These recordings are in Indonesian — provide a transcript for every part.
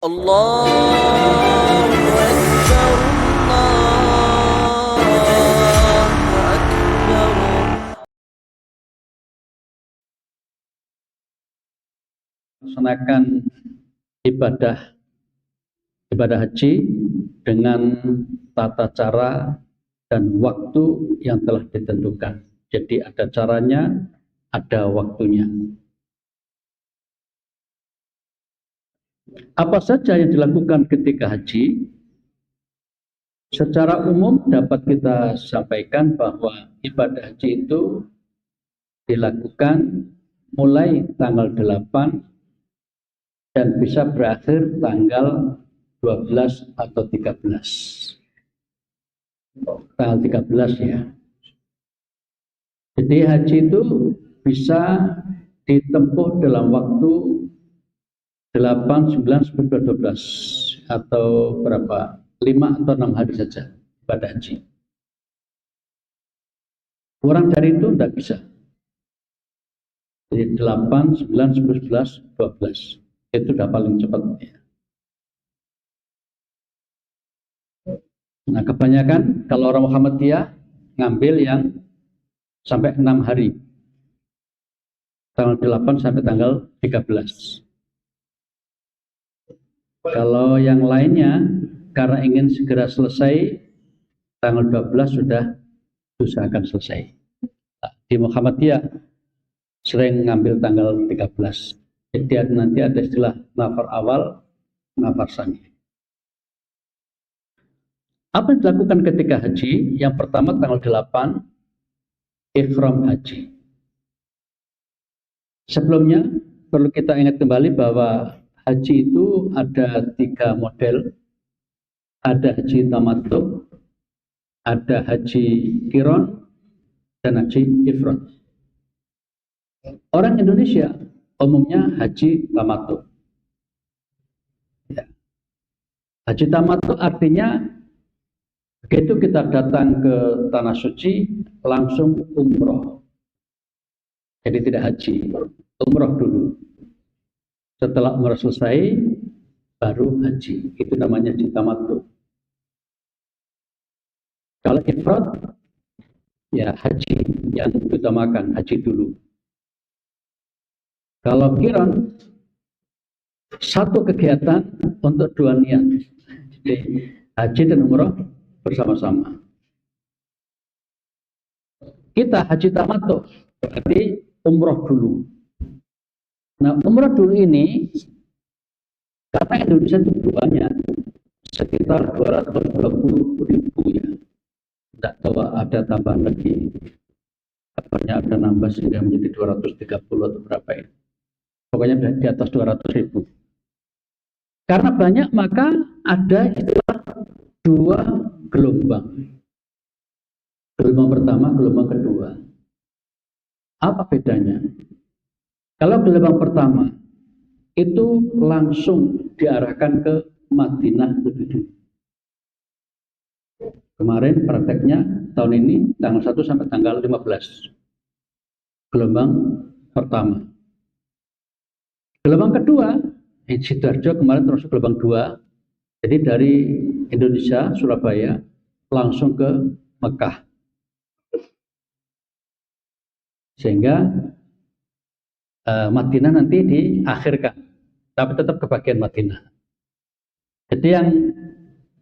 Allahu Akbar, Allahu Akbar. Melaksanakan ibadah haji dengan tata cara dan waktu yang telah ditentukan. Jadi ada caranya, ada waktunya. Apa saja yang dilakukan ketika haji? Secara umum dapat kita sampaikan bahwa ibadah haji itu dilakukan mulai tanggal 8 dan bisa berakhir tanggal 12 atau 13. Tanggal 13 ya. Jadi haji itu bisa ditempuh dalam waktu 8, 9, 10, 12 atau berapa? 5 atau 6 hari saja ibadah haji. Kurang dari itu tidak bisa. Jadi 8, 9, 10, 11, 12 itu sudah paling cepat ya. Nah kebanyakan kalau orang Muhammadiyah ngambil yang sampai 6 hari, tanggal 8 sampai tanggal 13. Kalau yang lainnya karena ingin segera selesai, tanggal 12 sudah usahakan selesai. Di Muhammadiyah sering ngambil tanggal 13. Jadi nanti ada istilah nafar awal, nafar sani. Apa yang dilakukan ketika haji? Yang pertama tanggal 8, ihram haji. Sebelumnya perlu kita ingat kembali bahwa haji itu ada 3 model. Ada haji tamattu, ada haji qiran, dan haji ifrad. Orang Indonesia umumnya haji tamattu. Ya. Haji tamattu artinya begitu kita datang ke tanah suci langsung umroh. Jadi tidak haji, umroh dulu. Setelah umroh selesai baru haji. Itu namanya haji tamattu. Kalau ifrad ya haji yang diutamakan, haji dulu. Kalau qiran satu kegiatan untuk 2 niat. Jadi haji dan umroh bersama-sama. Kita haji tamattu berarti umroh dulu. Nah umroh dulu ini karena Indonesia itu banyak, sekitar 220.000 ya. Tidak tahu ada tambahan lagi, kabarnya ada nambah sehingga menjadi 230 atau berapa ya. Pokoknya di atas 200.000. Karena banyak maka ada istilah 2 gelombang. Gelombang pertama, gelombang kedua. Apa bedanya? Kalau gelombang pertama itu langsung diarahkan ke Madinah lebih dulu. Kemarin prakteknya tahun ini tanggal 1 sampai tanggal 15. Gelombang pertama. Gelombang kedua, Sidoarjo kemarin termasuk gelombang 2. Jadi dari Indonesia, Surabaya langsung ke Mekah. Sehingga Madinah nanti diakhirkan, tapi tetap ke bagian Madinah. Jadi yang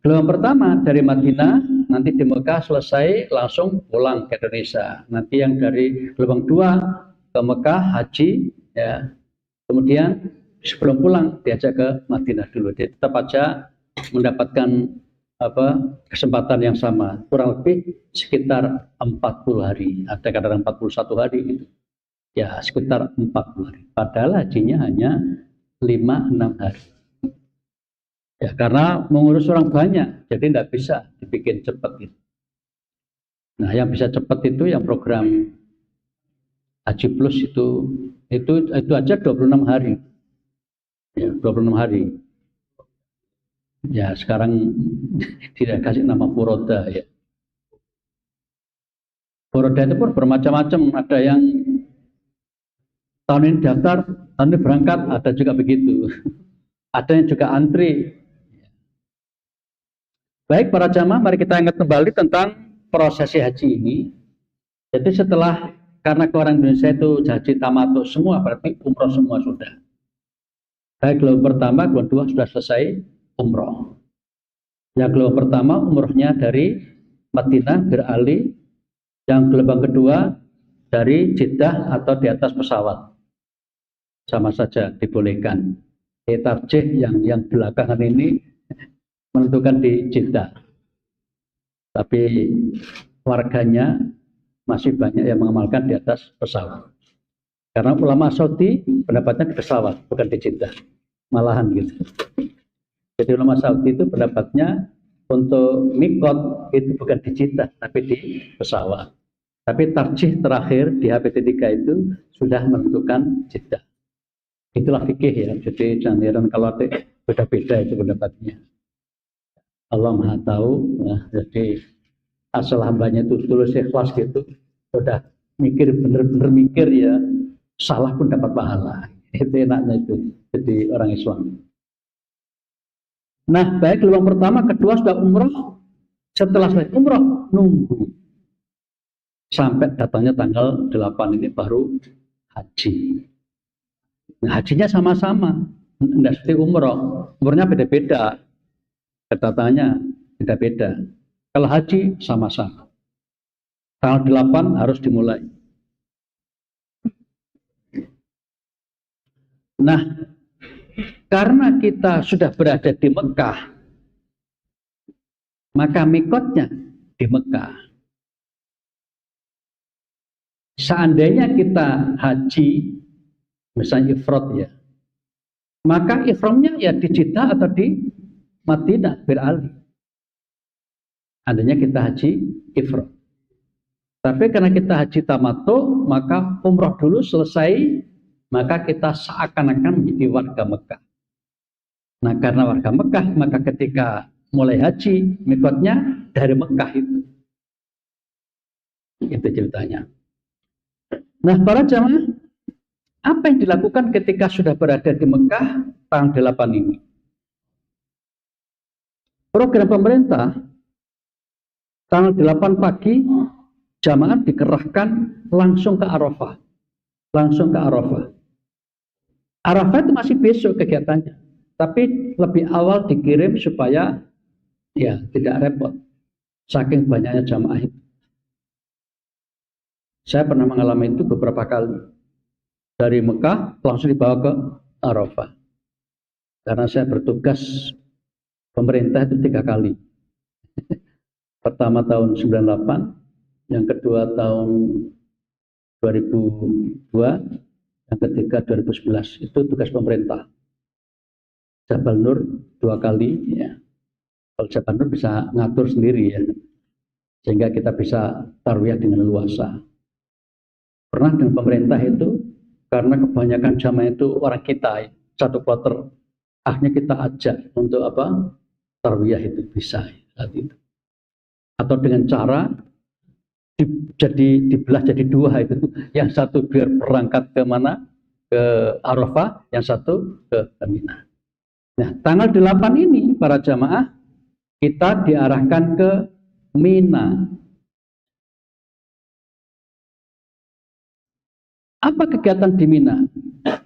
gelombang pertama dari Madinah nanti di Mekah selesai langsung pulang ke Indonesia. Nanti yang dari gelombang 2 ke Mekah haji ya. Kemudian sebelum pulang diajak ke Madinah dulu. Jadi tetap aja mendapatkan kesempatan yang sama, kurang lebih sekitar 40 hari. Ada kadang 41 hari gitu. Ya sekitar 40 hari. Padahal hajinya hanya 5-6 hari. Ya karena mengurus orang banyak, jadi tidak bisa dibikin cepat gitu. Nah yang bisa cepat itu yang program Haji Plus itu aja 26 hari. Ya 26 hari. Ya sekarang tidak kasih nama Furoda ya. Furoda itu pun bermacam-macam, ada yang tahun ini daftar, tahun ini berangkat, ada juga begitu. Ada yang juga antri. Baik para jamaah, mari kita ingat kembali tentang prosesi haji ini. Jadi setelah, karena ke orang Indonesia itu haji tamattu semua, berarti umroh semua sudah. Baik gelombang pertama, gelombang kedua sudah selesai umroh. Yang gelombang pertama umrohnya dari Madinah beralih, yang gelombang kedua dari Jeddah atau di atas pesawat. Sama saja dibolehkan. Tarjih yang belakangan ini menentukan di Jeddah. Tapi warganya masih banyak yang mengamalkan di atas pesawat. Karena ulama Saudi pendapatnya di pesawat, bukan di Jeddah. Malahan gitu. Jadi ulama Saudi itu pendapatnya untuk mikot itu bukan di Jeddah, tapi di pesawat. Tapi tarjih terakhir di HPT 3 itu sudah menentukan Jeddah. Itulah fikih ya. Jadi jangan heran kalau beda-beda itu pendapatnya. Allah Maha tahu. Nah, jadi asal hambanya itu tulus ikhlas gitu, udah mikir bener-bener mikir ya, salah pun dapat pahala. Itu enaknya itu jadi orang Islam. Nah, baik gelombang pertama, kedua sudah umroh. Setelah selesai umroh, nunggu sampai datangnya tanggal 8 ini baru haji. Nah, hajinya sama-sama, enggak seperti umroh. Umrohnya beda-beda, ketatannya beda-beda. Kalau haji sama-sama. Tanggal 8 harus dimulai. Nah, karena kita sudah berada di Mekah, maka mikotnya di Mekah. Seandainya kita haji, misalnya ifrad ya, maka ihramnya ya di Jeddah atau di Madinah beralih. Andainya kita haji ifrad. Tapi karena kita haji tamattu, maka umroh dulu selesai, maka kita seakan-akan menjadi warga Mekah. Nah, karena warga Mekah, maka ketika mulai haji, mikotnya dari Mekah itu. Itu ceritanya. Nah, para jamaah, apa yang dilakukan ketika sudah berada di Mekah tanggal 8 ini? Program pemerintah, tanggal 8 pagi, jamaah dikerahkan langsung ke Arafah. Langsung ke Arafah. Arafah itu masih besok kegiatannya, tapi lebih awal dikirim supaya ya tidak repot. Saking banyaknya jamaah itu. Saya pernah mengalami itu beberapa kali. Dari Mekah langsung dibawa ke Arafah. Karena saya bertugas pemerintah itu 3 kali. Pertama tahun 98, yang kedua tahun 2002, yang ketiga 2011. Itu tugas pemerintah. Jabal Nur 2 kali ya. Kalau Jabal Nur bisa ngatur sendiri ya. Sehingga kita bisa tarwiyah dengan luasa. Pernah dengan pemerintah itu, karena kebanyakan jamaah itu orang kita, satu kloter, akhirnya kita ajak untuk apa? Tarwiyah itu bisa saat itu. Atau dengan cara dibelah jadi 2 itu. Yang satu biar berangkat ke mana? Ke Arafah, yang satu ke Mina. Nah, tanggal 8 ini para jamaah kita diarahkan ke Mina. Apa kegiatan di Mina?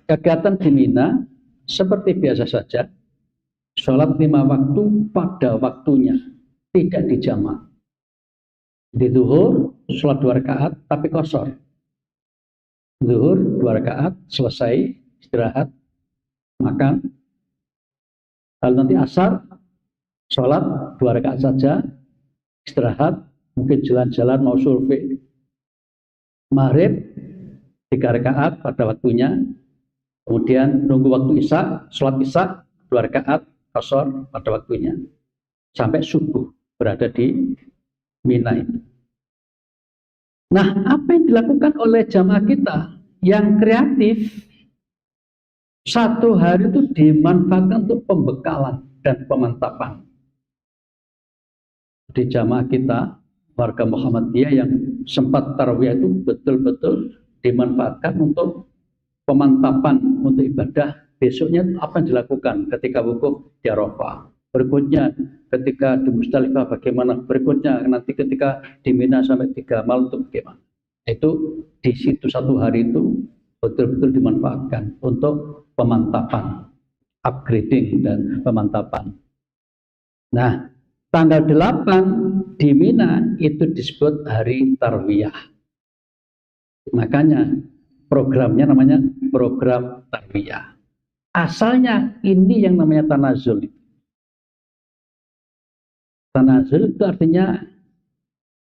Kegiatan di Mina seperti biasa saja, sholat 5 waktu pada waktunya, tidak dijamak. Di zuhur, sholat 2 rakaat tapi qashar. Zuhur 2 rakaat, selesai, istirahat, makan. Lalu nanti asar, sholat 2 rakaat saja, istirahat, mungkin jalan-jalan mau survei. Maghrib 3 rakaat pada waktunya, kemudian nunggu waktu isya, sholat isya 2 rakaat qashar pada waktunya, sampai subuh berada di Mina itu. Nah, apa yang dilakukan oleh jamaah kita yang kreatif? 1 hari itu dimanfaatkan untuk pembekalan dan pemantapan. Di jamaah kita, warga Muhammadiyah yang sempat tarawih itu betul-betul dimanfaatkan untuk pemantapan untuk ibadah besoknya apa yang dilakukan ketika wukuf di Arafah. Berikutnya ketika di Musdalifah bagaimana, berikutnya nanti ketika di Mina sampai 3 malam itu bagaimana. Itu di situ 1 hari itu betul-betul dimanfaatkan untuk pemantapan, upgrading dan pemantapan. Nah, tanggal 8 di Mina itu disebut hari Tarwiyah. Makanya programnya namanya program Tarwiyah. Asalnya ini yang namanya tanazul. Tanazul itu artinya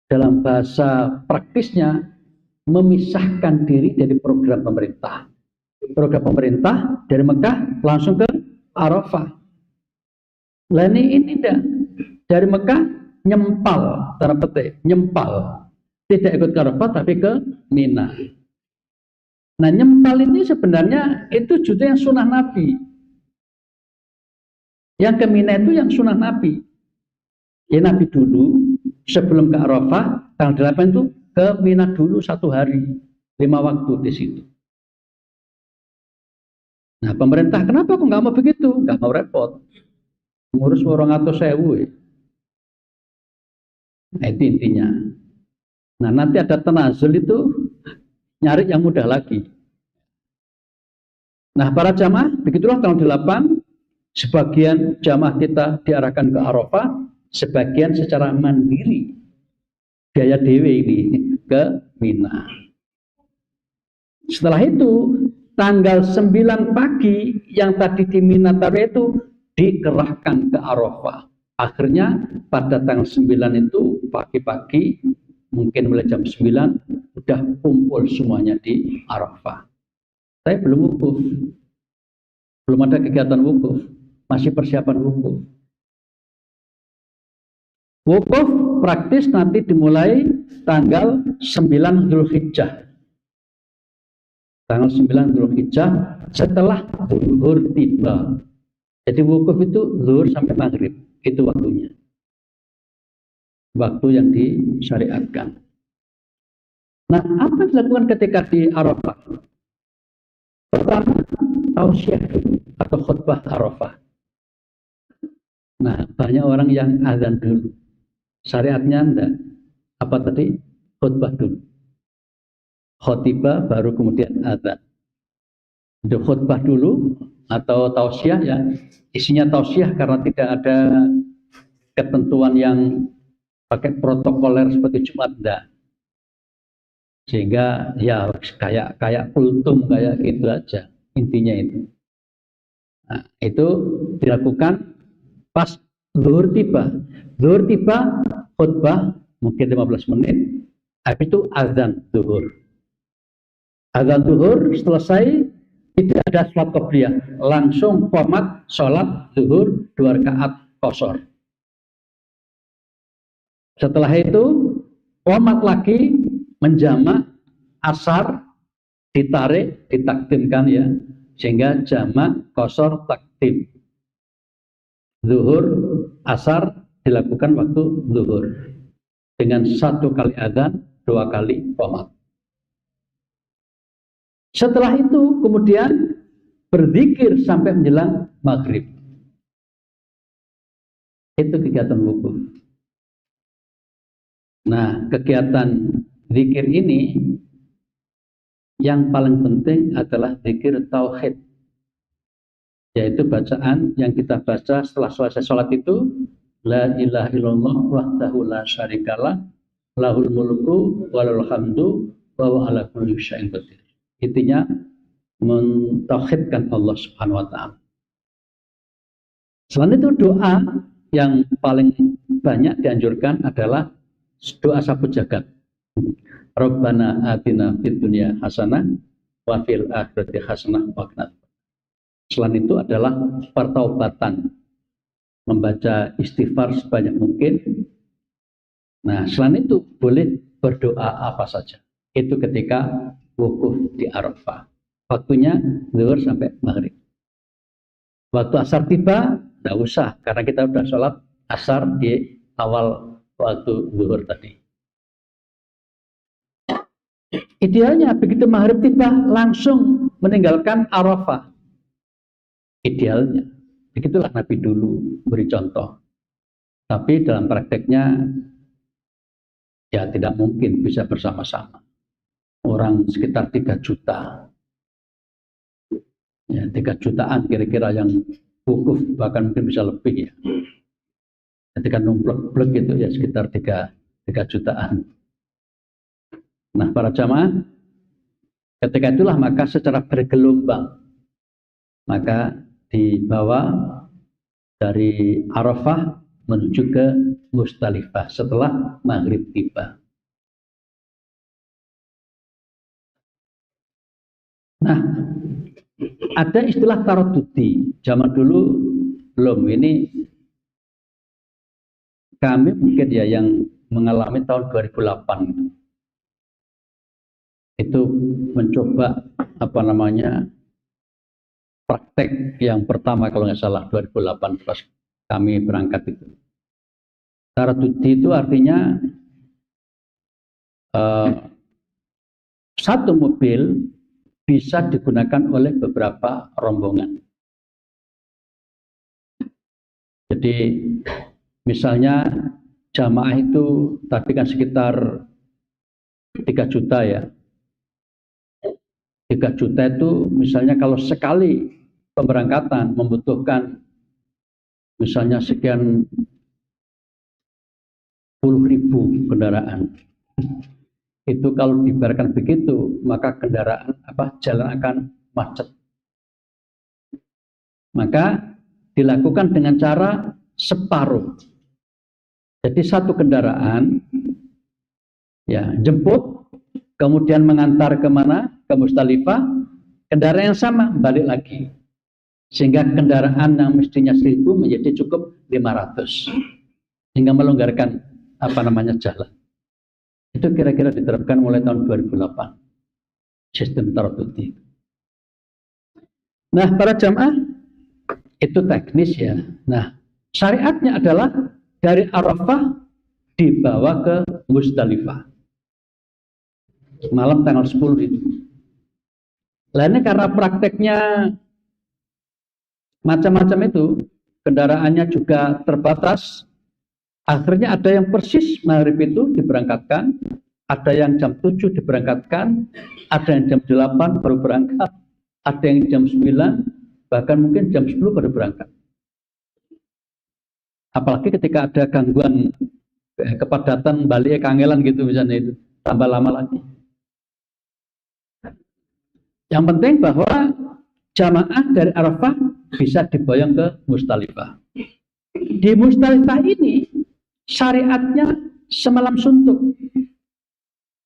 dalam bahasa praktisnya memisahkan diri dari program pemerintah. Program pemerintah dari Mekah langsung ke Arafah. Lah ini tidak. Dari Mekah nyempal, tanda petik, nyempal. Tidak ikut ke Arafah tapi ke Mina. Nah, nyempal ini sebenarnya itu juga yang sunnah Nabi. Yang ke Mina itu yang sunnah Nabi. Ya Nabi dulu sebelum ke Arafah tanggal 8 itu ke Mina dulu 1 hari, 5 waktu di situ. Nah, pemerintah kenapa kok nggak mau begitu? Nggak mau repot, ngurus 200.000 ya. Nah, itu intinya. Nah, nanti ada tanazul itu nyari yang mudah lagi. Nah, para jamaah begitulah tanggal 8 sebagian jamaah kita diarahkan ke Arafah, sebagian secara mandiri biaya dewe ini ke Mina. Setelah itu tanggal 9 pagi yang tadi di Mina tadi itu dikerahkan ke Arafah. Akhirnya pada tanggal 9 itu pagi-pagi mungkin mulai jam 9 udah kumpul semuanya di Arafah. Saya belum wukuf. Belum ada kegiatan wukuf, masih persiapan wukuf. Wukuf praktis nanti dimulai tanggal 9 Dzulhijjah. Tanggal 9 Dzulhijjah setelah zuhur tiba. Jadi wukuf itu zuhur sampai maghrib, itu waktunya. Waktu yang disyariatkan. Nah, apa yang dilakukan ketika di Arafah? Pertama, tausiah atau khutbah Arafah. Nah, banyak orang yang azan dulu. Syariatnya enggak. Apa tadi? Khutbah dulu. Khotibah baru kemudian azan. Itu khutbah dulu atau tausiah ya. Isinya tausiah karena tidak ada ketentuan yang pakai protokoler seperti Jumat enggak. Sehingga ya kayak kultum kayak gitu aja. Intinya itu. Nah, itu dilakukan pas zuhur tiba. Zuhur tiba, khutbah mungkin 15 menit. Habis itu azan zuhur. Azan zuhur selesai, tidak ada sholat qobliyah, langsung qomat sholat zuhur 2 rakaat qashar. Setelah itu qomat lagi menjamak asar, ditarik, ditakdimkan ya, sehingga jamak qashar takdim. Zuhur, asar dilakukan waktu zuhur dengan 1 kali adzan, 2 kali qomat. Setelah itu kemudian berzikir sampai menjelang maghrib. Itu kegiatan wukuf. Nah, kegiatan zikir ini yang paling penting adalah zikir tauhid, yaitu bacaan yang kita baca setelah selesai sholat itu, la ilaha illallah wahdahu la syarikalah lahul mulku walul hamdu wa huwa ala kulli syai'in qadir. Intinya mentauhidkan Allah Subhanahu wa taala. Selain itu doa yang paling banyak dianjurkan adalah doa sapu jagat. Rabbana atina fid dunya hasanah wa fil akhirati hasanah wa qina. Selain itu adalah pertaubatan, membaca istighfar sebanyak mungkin. Nah, selain itu boleh berdoa apa saja. Itu ketika wukuf di Arafah. Waktunya zuhur sampai maghrib. Waktu asar tiba, tidak usah karena kita sudah sholat asar di awal waktu zuhur tadi. Idealnya begitu maghrib tiba langsung meninggalkan Arafah. idealnya. Begitulah Nabi dulu beri contoh. Tapi dalam prakteknya ya tidak mungkin bisa bersama-sama. Orang sekitar 3 juta. Ya, 3 jutaan kira-kira yang wukuf, bahkan mungkin bisa lebih ya. Ketika numplek-plek itu ya sekitar 3 jutaan. Nah, para jamaah, ketika itulah maka secara bergelombang maka dibawa dari Arafah menuju ke Musdalifah setelah maghrib tiba. Nah, ada istilah taradudi. Zaman dulu belum, ini kami mungkin ya yang mengalami tahun 2008 itu mencoba praktek yang pertama kalau nggak salah 2008 pas kami berangkat itu. Taradudi itu artinya satu mobil bisa digunakan oleh beberapa rombongan. Jadi misalnya jamaah itu tadi kan sekitar 3 juta ya. 3 juta itu misalnya kalau sekali pemberangkatan membutuhkan misalnya sekian puluh ribu kendaraan. Itu kalau dibiarkan begitu, maka kendaraan jalan akan macet. Maka dilakukan dengan cara separuh. Jadi satu kendaraan ya jemput, kemudian mengantar kemana? Ke Musdalifah, kendaraan yang sama balik lagi. Sehingga kendaraan yang mestinya 1.000 menjadi cukup 500. Sehingga melonggarkan jalan. Itu kira-kira diterapkan mulai tahun 2008. Sistem taradudi. Nah, para jamaah, itu teknis ya. Nah, syariatnya adalah dari Arafah dibawa ke Musdalifah. Malam tanggal 10 itu. Lainnya karena prakteknya macam-macam itu, kendaraannya juga terbatas. Akhirnya ada yang persis maghrib itu diberangkatkan, ada yang jam 7 diberangkatkan, ada yang jam 8 baru berangkat, ada yang jam 9, bahkan mungkin jam 10 baru berangkat. Apalagi ketika ada gangguan kepadatan balik kangelan gitu misalnya itu, tambah lama lagi. Yang penting bahwa jamaah dari Arafah bisa diboyong ke Musdalifah. Di Musdalifah ini syariatnya semalam suntuk.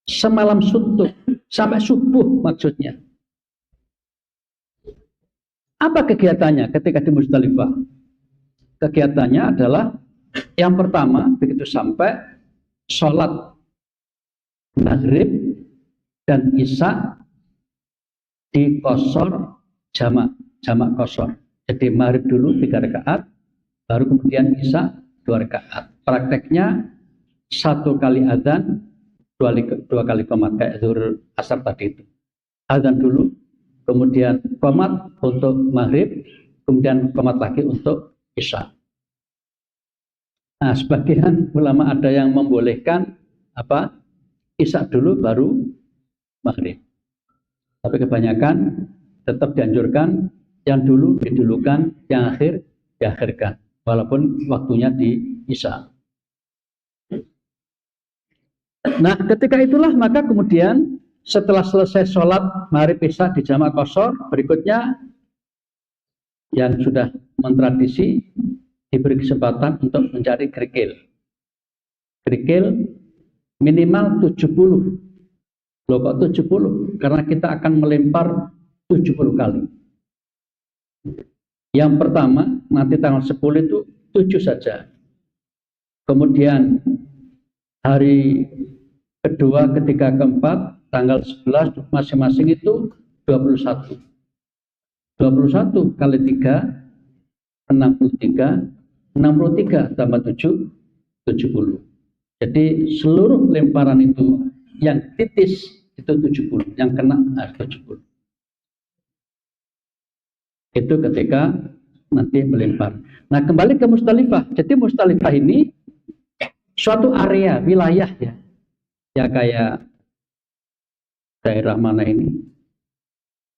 Semalam suntuk sampai subuh maksudnya. Apa kegiatannya ketika di Musdalifah? Kegiatannya adalah yang pertama begitu sampai sholat maghrib dan isya di qashar jamak qashar. Jadi maghrib dulu 3 rakaat, baru kemudian isya 2 rakaat. Prakteknya 1 kali adzan, 2 kali qomat kayak zuhur asar tadi itu. Adzan dulu, kemudian qomat untuk maghrib, kemudian qomat lagi untuk isya. Nah, sebagian ulama ada yang membolehkan isya dulu baru maghrib. Tapi kebanyakan tetap dianjurkan yang dulu didulukan, yang akhir diakhirkan, walaupun waktunya di isya. Nah, ketika itulah maka kemudian setelah selesai sholat maghrib isya di jamak qashar, berikutnya yang sudah mentradisi diberi kesempatan untuk mencari kerikil. Kerikil minimal 70. Loh kok 70? Karena kita akan melempar 70 kali. Yang pertama, nanti tanggal 10 itu 7 saja. Kemudian hari kedua, ketiga, keempat, tanggal 11 masing-masing itu 21. 21 kali 3, 63. 63 tambah 7, 70. Jadi seluruh lemparan itu yang titis itu 70, yang kena 70. Itu ketika nanti melempar. Nah, kembali ke Musdalifah. Jadi Musdalifah ini suatu area, wilayah ya. Ya kayak daerah mana ini?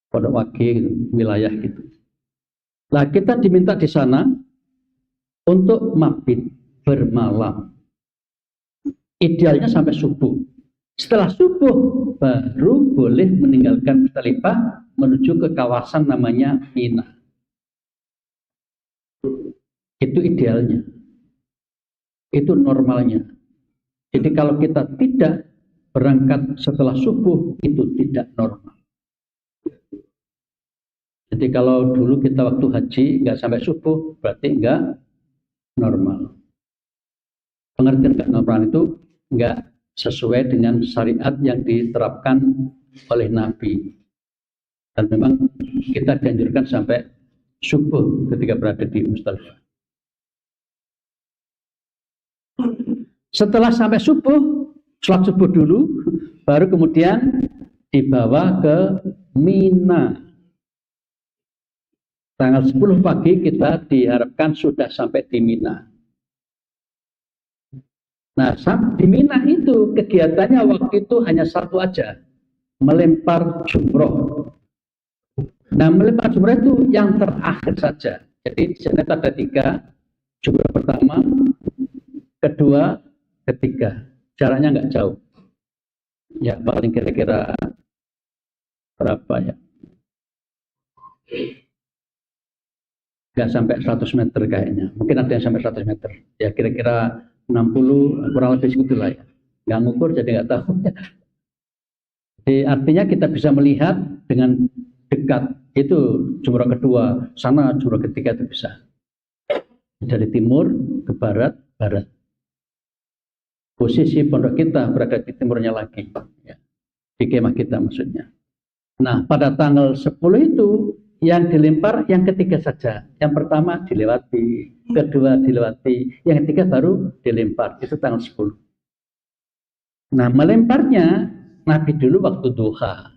Pondok Wage gitu, wilayah gitu. Nah, kita diminta di sana untuk mabit bermalam. Idealnya sampai subuh. Setelah subuh baru boleh meninggalkan Musdalifah menuju ke kawasan namanya Mina. Itu idealnya. Itu normalnya. Jadi kalau kita tidak berangkat setelah subuh itu tidak normal. Jadi kalau dulu kita waktu haji nggak sampai subuh berarti nggak normal. Pengertian nggak normal itu nggak sesuai dengan syariat yang diterapkan oleh Nabi. Dan memang kita dianjurkan sampai subuh ketika berada di Musdalifah. Setelah sampai subuh, sholat subuh dulu, baru kemudian dibawa ke Mina. Tanggal 10 pagi kita diharapkan sudah sampai di Mina. Nah, di Mina itu kegiatannya waktu itu hanya satu aja, melempar jumroh. Nah, melempar jumroh itu yang terakhir saja. Jadi di sana ada 3, jumroh pertama, kedua, ketiga. Jaraknya nggak jauh. Ya, paling kira-kira berapa ya? Nggak sampai 100 meter kayaknya. Mungkin ada yang sampai 100 meter. Ya, kira-kira 60, kurang lebih segitulah ya. Nggak ngukur, jadi nggak tahu. Jadi artinya kita bisa melihat dengan dekat. Itu jumroh kedua, sana jumroh ketiga itu bisa. Dari timur ke barat, barat. Posisi pondok kita berada di timurnya lagi. Ya. Di kemah kita maksudnya. Nah, pada tanggal 10 itu yang dilempar yang ketiga saja. Yang pertama dilewati, kedua dilewati, yang ketiga baru dilempar. Itu tanggal 10. Nah, melemparnya Nabi dulu waktu duha.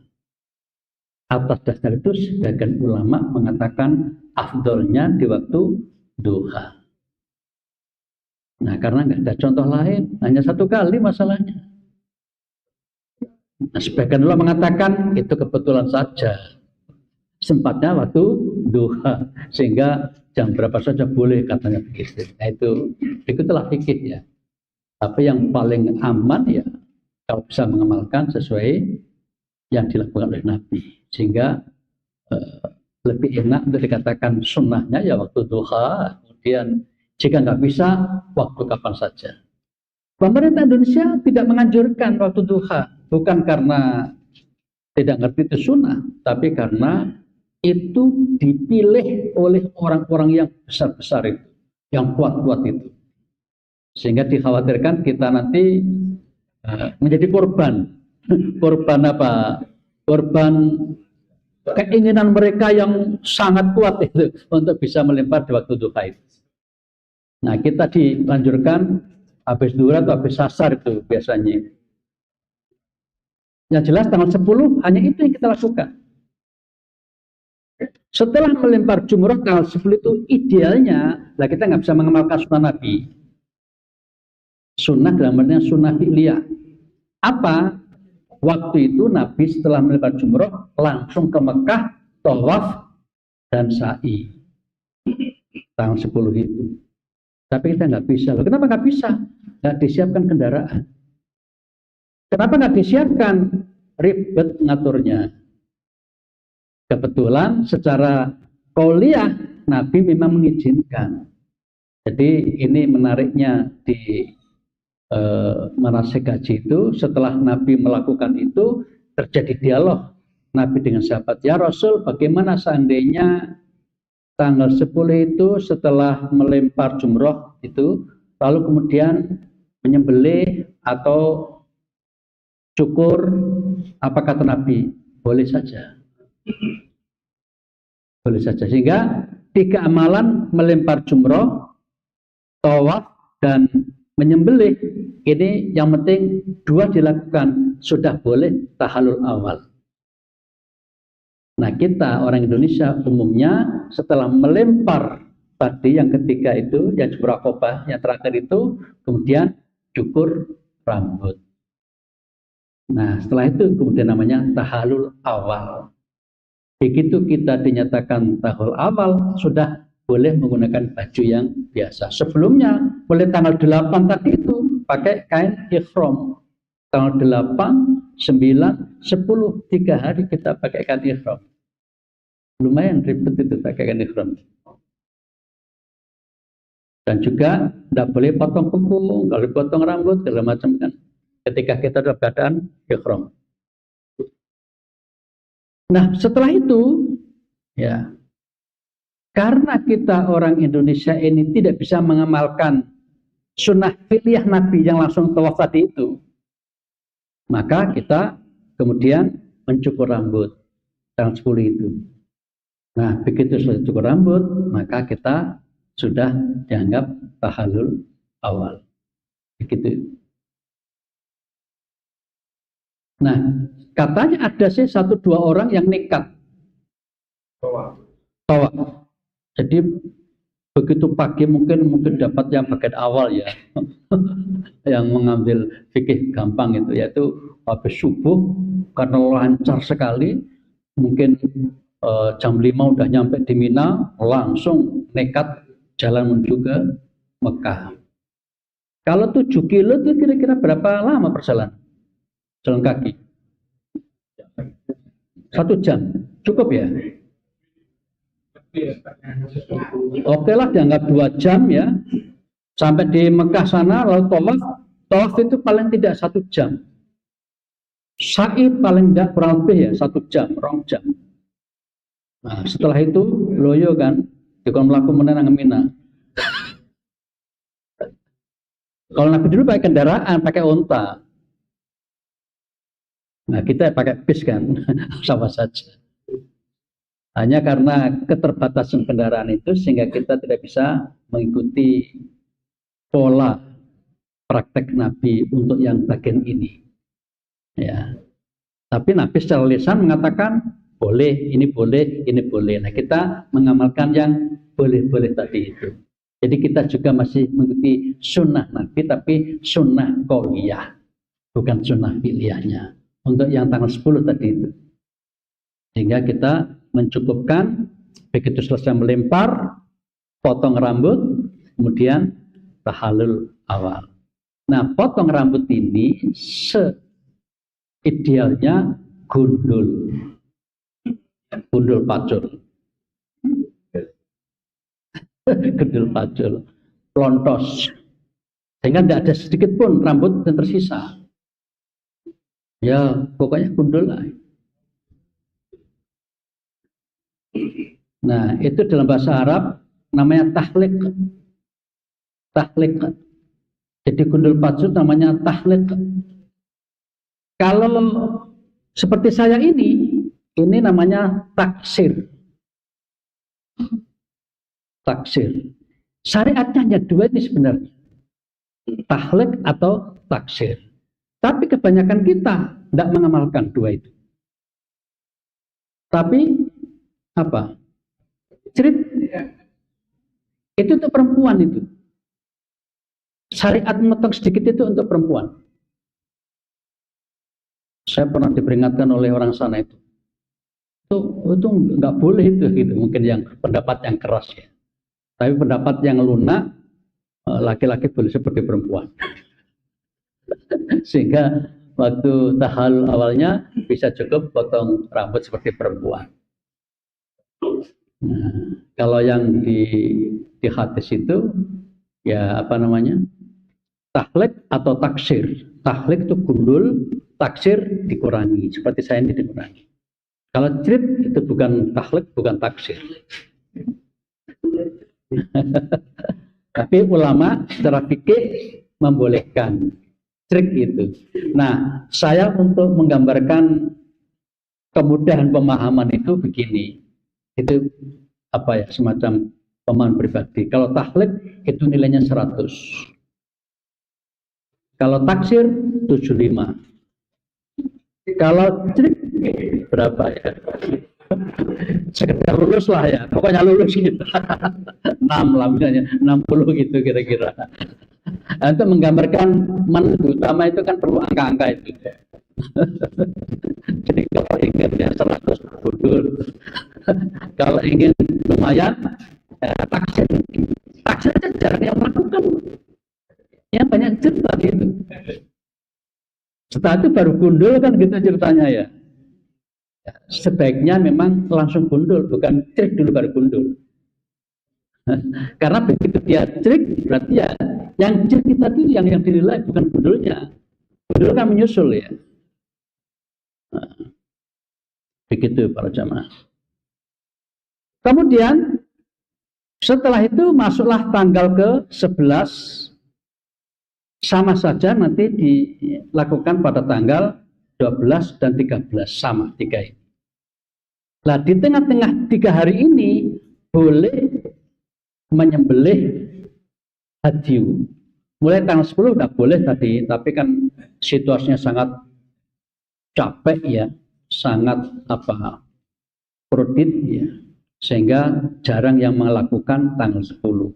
Atas dasar itu sebagian ulama mengatakan afdolnya di waktu duha. Nah, karena nggak ada contoh lain, hanya satu kali masalahnya. Nah, sebagian ulama mengatakan itu kebetulan saja. Sempatnya waktu duha, sehingga jam berapa saja boleh katanya begitu. Nah, itulah fikih ya. Tapi yang paling aman ya kalau bisa mengamalkan sesuai yang dilakukan oleh Nabi, sehingga lebih enak untuk dikatakan sunnahnya ya waktu duha. Kemudian jika nggak bisa waktu kapan saja. Pemerintah Indonesia tidak menganjurkan waktu duha, bukan karena tidak ngerti itu sunnah, tapi karena itu dipilih oleh orang-orang yang besar-besar itu, yang kuat-kuat itu, sehingga dikhawatirkan kita nanti menjadi korban. Korban apa? Korban keinginan mereka yang sangat kuat itu untuk bisa melempar di waktu duha itu. Nah, kita dianjurkan habis duha atau habis sasar itu biasanya. Yang jelas tanggal 10 hanya itu yang kita lakukan. Setelah melempar jumroh tanggal 10 itu idealnya, lah kita nggak bisa mengamalkan sunnah Nabi. Sunnah dalam artinya sunnah fi'liyah. Apa? Waktu itu Nabi setelah melempar jumroh langsung ke Mekah, tawaf dan sa'i. Tanggal 10 itu. Tapi kita nggak bisa. Loh, kenapa nggak bisa? Nggak disiapkan kendaraan. Kenapa nggak disiapkan? Ribet ngaturnya. Kebetulan secara qauliyah Nabi memang mengizinkan. Jadi ini menariknya di manasik haji itu, setelah Nabi melakukan itu terjadi dialog Nabi dengan sahabat, ya Rasul, bagaimana seandainya tanggal 10 itu setelah melempar jumroh itu lalu kemudian menyembelih atau cukur, apa kata Nabi? Boleh saja. Boleh saja. Sehingga 3 amalan melempar jumroh, tawaf dan menyembelih ini yang penting 2 dilakukan, sudah boleh tahallul awal. Nah, kita orang Indonesia umumnya setelah melempar tadi yang ketiga itu, yang muraqabah, yang terakhir itu, kemudian cukur rambut. Nah, setelah itu kemudian namanya tahallul awal. Begitu kita dinyatakan tahallul awal, sudah boleh menggunakan baju yang biasa. Sebelumnya, mulai tanggal 8 tadi itu pakai kain ihram. Tanggal 8, 9, 10, 3 hari kita pakai kain ihram. Lumayan ribet itu pakai kain ihram. Dan juga tidak boleh potong kuku, nggak boleh potong rambut, segala macam kan. Ketika kita dalam keadaan ihram. Nah, setelah itu, ya, karena kita orang Indonesia ini tidak bisa mengamalkan sunnah fi'liyah Nabi yang langsung tawaf tadi itu, maka kita kemudian mencukur rambut tanggal 10 itu. Nah, begitu selesai cukur rambut, maka kita sudah dianggap tahallul awal. Begitu. Nah, katanya ada sih 1-2 orang yang nekat tawaf. Jadi begitu pagi mungkin dapat yang bagian awal ya, yang mengambil fikih gampang itu, yaitu habis subuh karena lancar sekali, mungkin jam 5 udah nyampe di Mina, langsung nekat jalan menuju ke Mekah. Kalau 7 kilo itu kira-kira berapa lama perjalanan? Jalan kaki? 1 jam, cukup ya? Oke lah, dianggap 2 jam ya. Sampai di Mekah sana, lalu tawaf itu paling tidak 1 jam. Sa'i paling tidak kurang lebih ya 1 jam, 2 jam. Nah, setelah itu loyo kan, dikon melaku menenang Mina. Kalau Nabi dulu pakai kendaraan, pakai onta. Nah, kita pakai bis kan, sama saja. Hanya karena keterbatasan kendaraan itu sehingga kita tidak bisa mengikuti pola praktek Nabi untuk yang bagian ini. Ya. Tapi Nabi secara lisan mengatakan boleh, ini boleh, ini boleh. Nah, kita mengamalkan yang boleh-boleh tadi itu. Jadi kita juga masih mengikuti sunnah Nabi, tapi sunnah qauliyah, bukan sunnah fi'liyahnya. Untuk yang tanggal 10 tadi itu. Sehingga kita mencukupkan begitu selesai melempar, potong rambut, kemudian tahallul awal. Nah, potong rambut ini idealnya gundul pacul, gundul pacul, lontos, sehingga tidak ada sedikit pun rambut yang tersisa. Ya, pokoknya gundul lah. Nah, itu dalam bahasa Arab namanya tahlik. Tahlik. Jadi gundul pacul namanya tahlik. Kalau seperti saya ini namanya taksir. Taksir. Syariatnya hanya 2 ini sebenarnya. Tahlik atau taksir. Tapi kebanyakan kita tidak mengamalkan 2 itu. Tapi apa? Cerit itu untuk perempuan itu. Syariat memotong sedikit itu untuk perempuan. Saya pernah diperingatkan oleh orang sana itu nggak boleh itu gitu. Mungkin yang pendapat yang keras ya. Tapi pendapat yang lunak, laki-laki boleh seperti perempuan. Sehingga waktu tahallul awalnya bisa cukup potong rambut seperti perempuan. Nah, kalau yang di hadis itu ya apa namanya, tahlik atau taksir. Tahlik itu gundul, taksir dikurangi. Seperti saya ini dikurangi. Kalau cerit itu bukan tahlik, bukan taksir. Tapi ulama secara fikih membolehkan trik itu. Nah, saya untuk menggambarkan kemudahan pemahaman itu begini. Itu apa ya, semacam pemahaman pribadi. Kalau tahlik itu nilainya 100. Kalau taksir 75. Kalau cerit berapa ya? Sekedar lulus lah ya, pokoknya lulus gitu. 6 lah misalnya, 60 gitu kira-kira. Nah, itu menggambarkan manfaat utama itu kan perlu angka-angka itu. Jadi kalau ingin ya 100 bodol, kalau ingin lumayan taksir, taksir aja jarang yang melakukan, yang banyak cerita gitu. Setelah itu baru gundul kan gitu ceritanya ya. Sebaiknya memang langsung gundul, bukan trik dulu baru gundul. Karena begitu dia trik, berarti ya yang trik kita itu yang dinilai bukan gundulnya. Gundul kan menyusul ya. Nah, begitu para jamaah. Kemudian setelah itu masuklah tanggal ke-11, sama saja nanti dilakukan pada tanggal 12 dan 13, sama 3 ini. Nah, di tengah-tengah 3 hari ini boleh menyembelih hadyu. Mulai tanggal 10 tidak boleh tadi, tapi kan situasinya sangat capek ya, sangat kredit ya, sehingga jarang yang melakukan tanggal 10.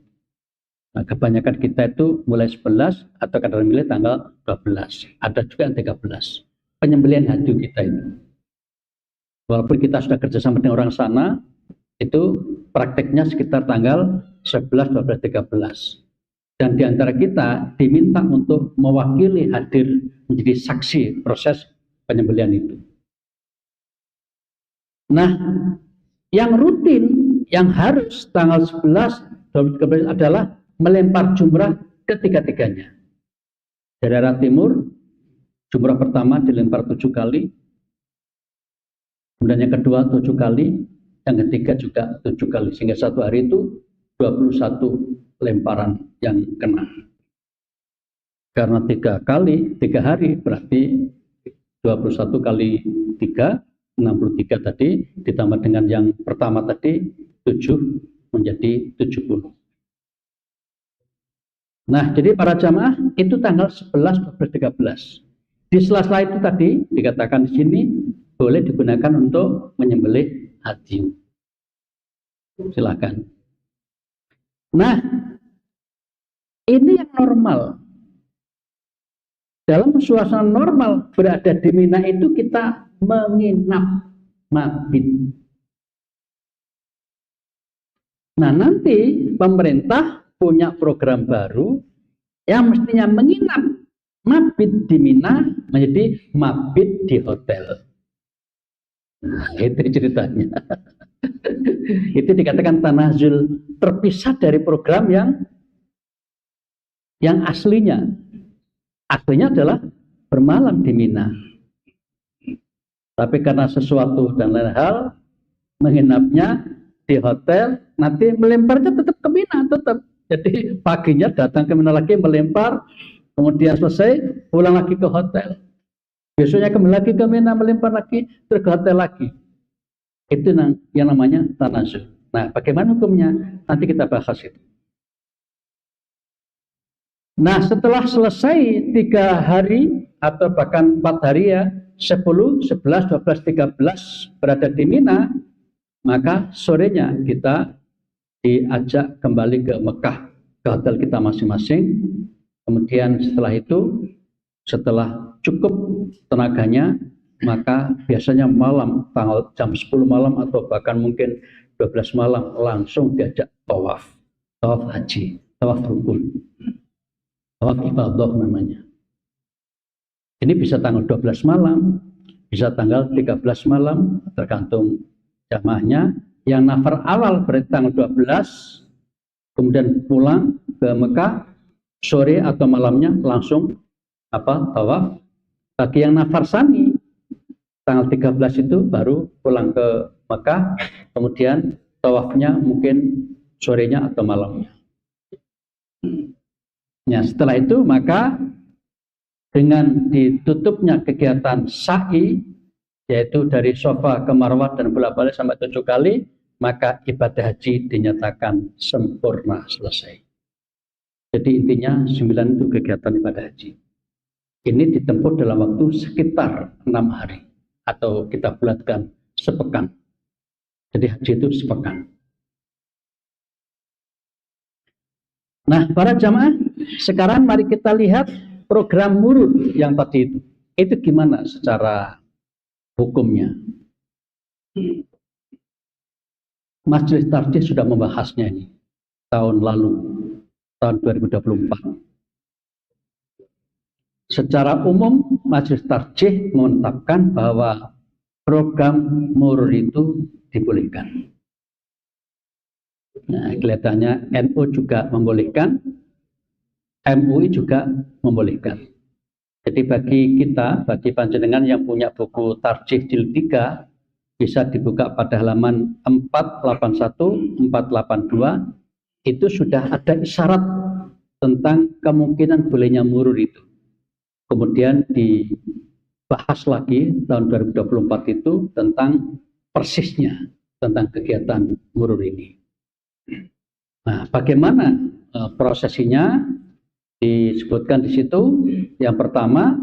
Nah, kebanyakan kita itu mulai 11 atau kadang milih tanggal 12. Ada juga yang 13. Penyembelihan hadyu kita itu. Walaupun kita sudah kerjasama dengan orang sana, itu prakteknya sekitar tanggal 11, 12, 13. Dan di antara kita diminta untuk mewakili hadir menjadi saksi proses penyembelihan itu. Nah, yang rutin, yang harus tanggal 11, 12, 13 adalah melempar jumrah ketiga-tiganya. Dari arah timur, jumrah pertama dilempar 7 kali, kemudian yang kedua 7 kali, yang ketiga juga 7 kali, sehingga satu hari itu 21 lemparan yang kena. Karena 3 kali, 3 hari berarti 21 kali 3, 63 tadi, ditambah dengan yang pertama tadi 7 menjadi 70. Nah, jadi para jamaah itu tanggal 11, 12, 13. Di sela-sela itu tadi dikatakan di sini boleh digunakan untuk menyembelih hadyu. Silakan. Nah, ini yang normal. Dalam suasana normal berada di Mina itu kita menginap mabit. Nah, nanti pemerintah punya program baru yang mestinya menginap mabit di Mina menjadi mabit di hotel. Nah, itu ceritanya. Itu dikatakan tanazul, terpisah dari program yang aslinya. Aslinya adalah bermalam di Mina. Tapi karena sesuatu dan lain hal, menginapnya di hotel, nanti melemparnya tetap ke Mina, tetap. Jadi paginya datang ke Mina lagi, melempar, kemudian selesai, pulang lagi ke hotel. Besoknya kembali lagi ke Mina, melempar lagi, terus ke hotel lagi. Itu yang namanya tanazul. Nah, bagaimana hukumnya? Nanti kita bahas itu. Nah, setelah selesai 3 hari atau bahkan 4 hari ya, 10, 11, 12, 13 berada di Mina, maka sorenya kita diajak kembali ke Mekah, ke hotel kita masing-masing. Kemudian setelah itu, setelah cukup tenaganya, maka biasanya malam, tanggal jam 10 malam atau bahkan mungkin 12 malam langsung diajak tawaf haji, tawaf rukun, tawaf ibadah namanya. Ini bisa tanggal 12 malam, bisa tanggal 13 malam, tergantung jamaahnya. Yang nafar awal berarti tanggal 12, kemudian pulang ke Mekah, sore atau malamnya langsung tawaf. Bagi yang nafar sani, tanggal 13 itu baru pulang ke Mekah, kemudian tawafnya mungkin sorenya atau malamnya. Ya, setelah itu maka dengan ditutupnya kegiatan sa'i, yaitu dari Safa ke Marwah dan bolak-balik sampai 7 kali, maka ibadah haji dinyatakan sempurna, selesai. Jadi intinya 9 itu kegiatan ibadah haji. Ini ditempuh dalam waktu sekitar 6 hari atau kita bulatkan sepekan. Jadi haji itu sepekan. Nah, para jamaah, sekarang mari kita lihat program murur yang tadi itu. Itu gimana secara hukumnya? Majelis Tarjih sudah membahasnya ini tahun lalu, tahun 2024. Secara umum, Majelis Tarjih menetapkan bahwa program murur itu dibolehkan. Nah, kelihatannya NU juga membolehkan, MUI juga membolehkan. Jadi bagi kita, bagi panjenengan yang punya buku Tarjih Jilid 3, bisa dibuka pada halaman 481, 482, itu sudah ada isyarat tentang kemungkinan bolehnya murur itu. Kemudian dibahas lagi tahun 2024 itu tentang persisnya, tentang kegiatan murur ini. Nah, bagaimana prosesinya? Disebutkan di situ. Yang pertama,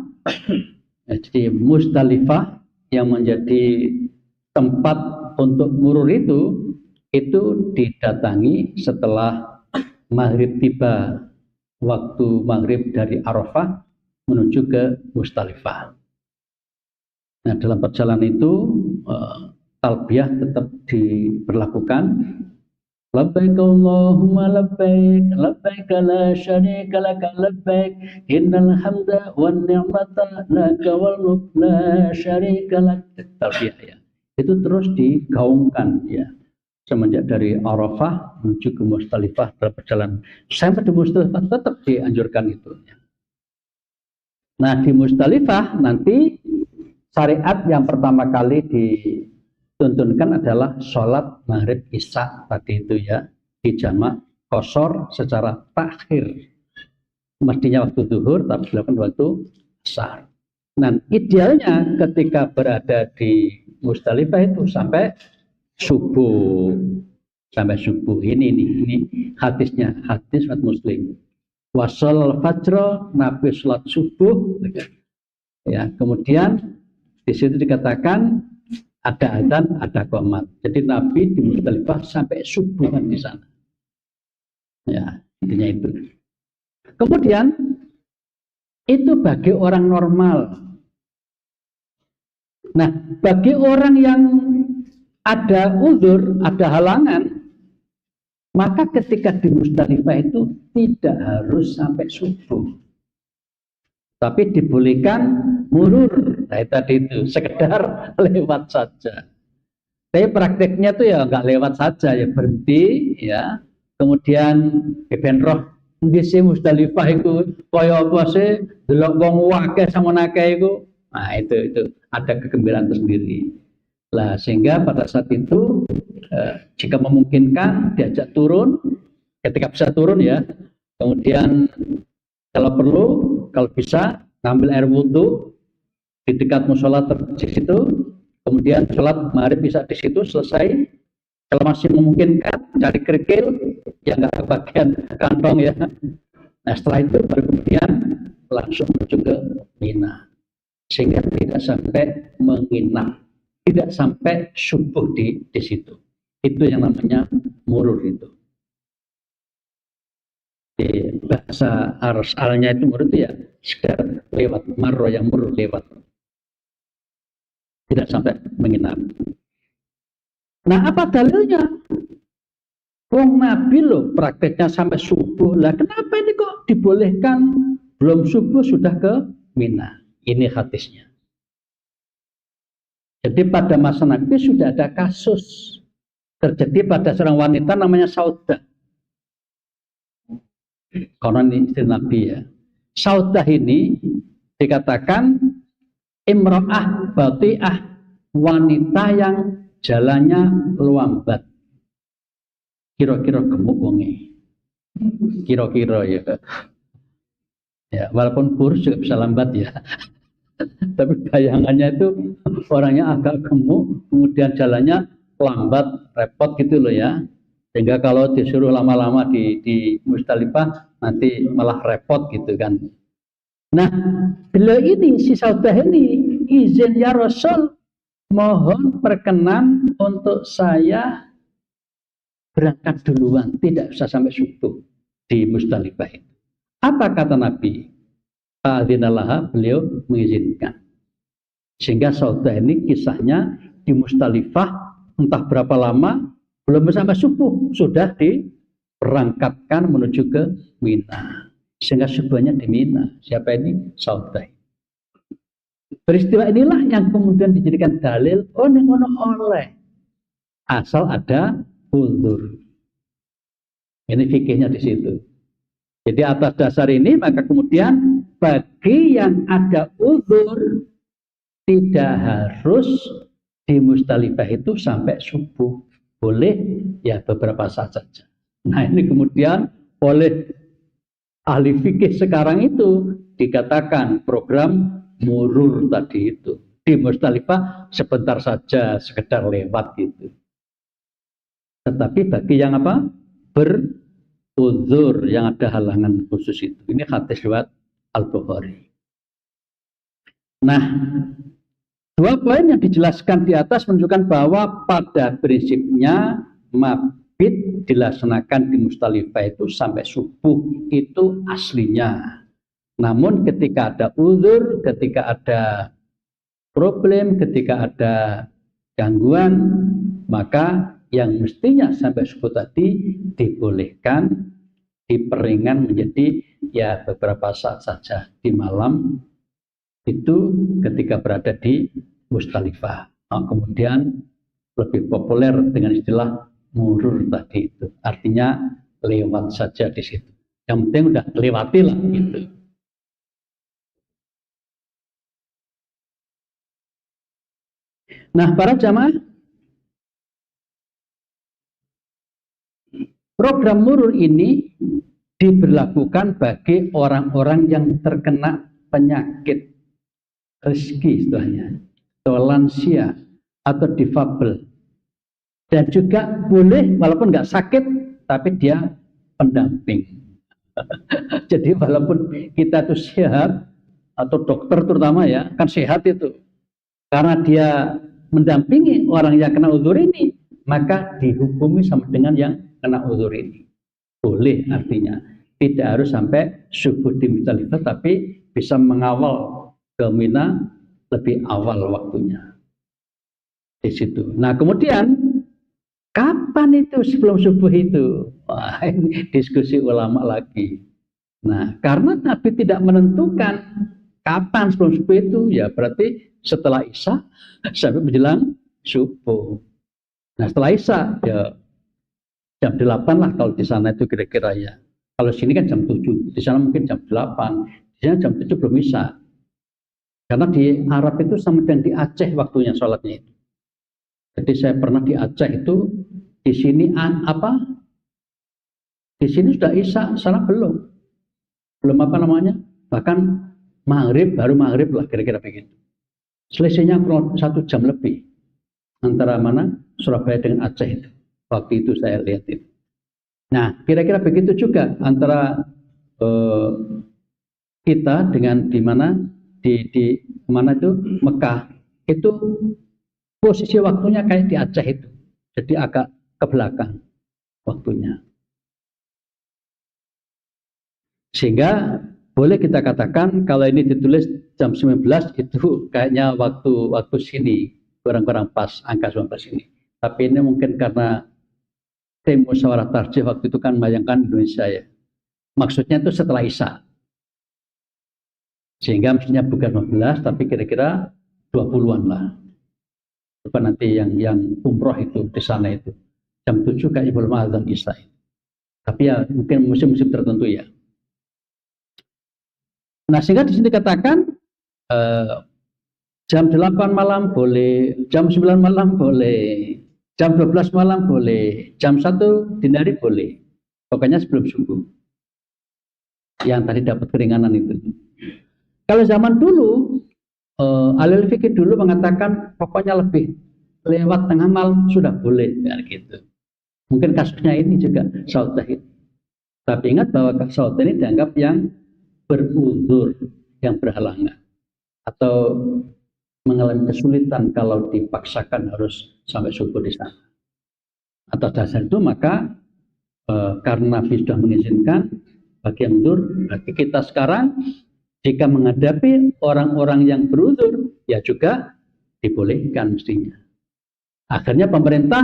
jadi Musdalifah yang menjadi tempat untuk murur itu didatangi setelah maghrib tiba, waktu maghrib dari Arafah menuju ke Musdalifah. Nah, dalam perjalanan itu talbiyah tetap diberlakukan. Labbaik Allahumma labbaik, labbaik la syarika laka labbaik, innal hamda wan ni'mata laka wal mulk la syarika lak. Talbiyah ya. Itu terus digaungkan ya. Semenjak dari Arafah menuju ke Musdalifah dalam perjalanan. Sampai di Musdalifah tetap dianjurkan itu ya. Nah, di Musdalifah nanti syariat yang pertama kali dituntunkan adalah sholat maghrib isya tadi itu ya, di jamak qashar secara takhir. Mestinya waktu zuhur tapi dilakukan waktu asar. Nah, idealnya ketika berada di Musdalifah itu sampai subuh. Sampai subuh. Ini hadisnya, hadis Muslim. Wasol fajr, Nabi sholat subuh. Ya, kemudian di situ dikatakan ada adzan, ada qomat. Jadi Nabi di Musdalifah sampai subuhan di sana. Ya, intinya itu. Kemudian itu bagi orang normal. Nah, bagi orang yang ada uzur, ada halangan, maka ketika di Musdalifah itu tidak harus sampai subuh. Tapi dibolehkan murur. Nah, tadi itu sekedar lewat saja. Tapi prakteknya tuh ya nggak lewat saja, ya berhenti ya. Kemudian benroh di Musdalifah itu kaya apa sih delok wong akeh sama akeh iku. Nah, itu ada kegembiraan tersendiri. Lah sehingga pada saat itu jika memungkinkan diajak turun, ketika bisa turun ya. Kemudian kalau perlu, kalau bisa ngambil air wudhu di dekat musola di situ, kemudian sholat maghrib bisa di situ selesai. Kalau masih memungkinkan cari kerikil yang nggak kebagian kantong ya. Nah setelah itu baru kemudian langsung menuju ke Mina, sehingga tidak sampai menginap, tidak sampai subuh di situ. Itu yang namanya murur itu. Di bahasa arsalnya itu murur itu ya sekedar lewat, marro yang murur lewat, tidak sampai menginap. Nah apa dalilnya? Wong Nabi loh prakteknya sampai subuh. Lah kenapa ini kok dibolehkan belum subuh sudah ke Mina? Ini hadisnya. Jadi pada masa Nabi sudah ada kasus terjadi pada seorang wanita namanya Saudah. Konon istri Nabi ya. Saudah ini dikatakan imro'ah bati'ah, wanita yang jalannya lambat. Kira-kira gemuk wonge. Kira-kira ya. Ya, walaupun kurus juga bisa lambat ya. Tapi bayangannya itu orangnya agak gemuk, kemudian jalannya lambat, repot gitu loh ya. Sehingga kalau disuruh lama-lama di Musdalifah nanti malah repot gitu kan. Nah, beliau ini si Saudah ini izin ya Rasul, mohon perkenan untuk saya berangkat duluan, tidak bisa sampai subuh di Musdalifah itu. Apa kata Nabi? Fa'adzinalaha, beliau mengizinkan. Sehingga Saudah ini kisahnya di Musdalifah entah berapa lama belum sampai subuh sudah diberangkatkan menuju ke Mina. Sehingga subuhnya di Mina. Siapa ini? Saudah. Peristiwa inilah yang kemudian dijadikan dalil oleh asal ada uzur. Ini fikihnya di situ. Jadi atas dasar ini maka kemudian bagi yang ada uzur tidak harus di Musdalifah itu sampai subuh, boleh ya beberapa saat saja. Nah ini kemudian oleh ahli fikih sekarang itu dikatakan program murur tadi itu di Musdalifah sebentar saja, sekedar lewat gitu. Tetapi bagi yang apa beruzur, yang ada halangan khusus itu, ini hadis riwayat Al-Bukhari. Nah, dua poin yang dijelaskan di atas menunjukkan bahwa pada prinsipnya mabit dilaksanakan di Musdalifah itu sampai subuh itu aslinya. Namun ketika ada uzur, ketika ada problem, ketika ada gangguan, maka yang mestinya sampai subuh tadi dibolehkan diperingan menjadi ya beberapa saat saja di malam itu ketika berada di Musdalifah. Nah, kemudian lebih populer dengan istilah murur tadi itu, artinya lewat saja di situ. Yang penting udah lewati lah gitu. Nah, para jamaah, program murur ini diberlakukan bagi orang-orang yang terkena penyakit rezeki istilahnya, atau lansia atau difabel, dan juga boleh walaupun nggak sakit tapi dia pendamping. Jadi walaupun kita itu sehat atau dokter terutama ya kan sehat itu, karena dia mendampingi orang yang kena uzur ini, maka dihukumi sama dengan yang kena uzur ini. Boleh artinya tidak harus sampai subuh di Musdalifah, tapi bisa mengawal ke Mina lebih awal waktunya di situ. Nah kemudian kapan itu sebelum subuh itu? Wah, ini diskusi ulama lagi. Nah karena Nabi tidak menentukan kapan sebelum subuh itu, ya berarti setelah Isya sampai menjelang subuh. Nah setelah Isya ya jam 8 lah kalau di sana itu kira-kira ya. Kalau sini kan jam 7, di sana mungkin jam 8, di sana jam 7 belum Isya. Karena di Arab itu sama dengan di Aceh waktunya sholatnya itu. Jadi saya pernah di Aceh itu, di sini di sini sudah Isya, sana belum apa namanya, bahkan baru maghrib lah kira-kira begitu. Selisihnya kurang 1 jam lebih antara mana Surabaya dengan Aceh itu. Waktu itu saya lihat itu. Nah kira-kira begitu juga antara kita dengan di mana di mana itu Mekah itu posisi waktunya kayak di Aceh itu, jadi agak ke belakang waktunya, sehingga boleh kita katakan kalau ini ditulis jam 19 itu kayaknya waktu sini kurang-kurang pas angka 19 ini. Tapi ini mungkin karena tim musyawarah tarjih waktu itu kan membayangkan Indonesia ya, maksudnya itu setelah Isya. Sehingga mestinya bukan 15 tapi kira-kira 20-an lah. Coba nanti yang umroh itu di sana itu jam 7 kayaknya belum azan Isya. Tapi ya mungkin musim-musim tertentu ya. Nah sehingga di sini dikatakan jam 8 malam boleh, jam 9 malam boleh, jam 12 malam boleh, jam 1 dini hari boleh. Pokoknya sebelum subuh. Yang tadi dapat keringanan itu. Kalau zaman dulu, ahli fikih dulu mengatakan pokoknya lebih lewat tengah malam sudah boleh, ya gitu. Mungkin kasusnya ini juga Saudah itu. Tapi ingat bahwa Saudah ini dianggap yang beruzur, yang berhalangan, atau mengalami kesulitan kalau dipaksakan harus sampai subuh di sana. Atas dasar itu maka karena Nabi sudah mengizinkan bagi yang uzur, berarti kita sekarang jika menghadapi orang-orang yang beruzur ya juga dibolehkan mestinya. Akhirnya pemerintah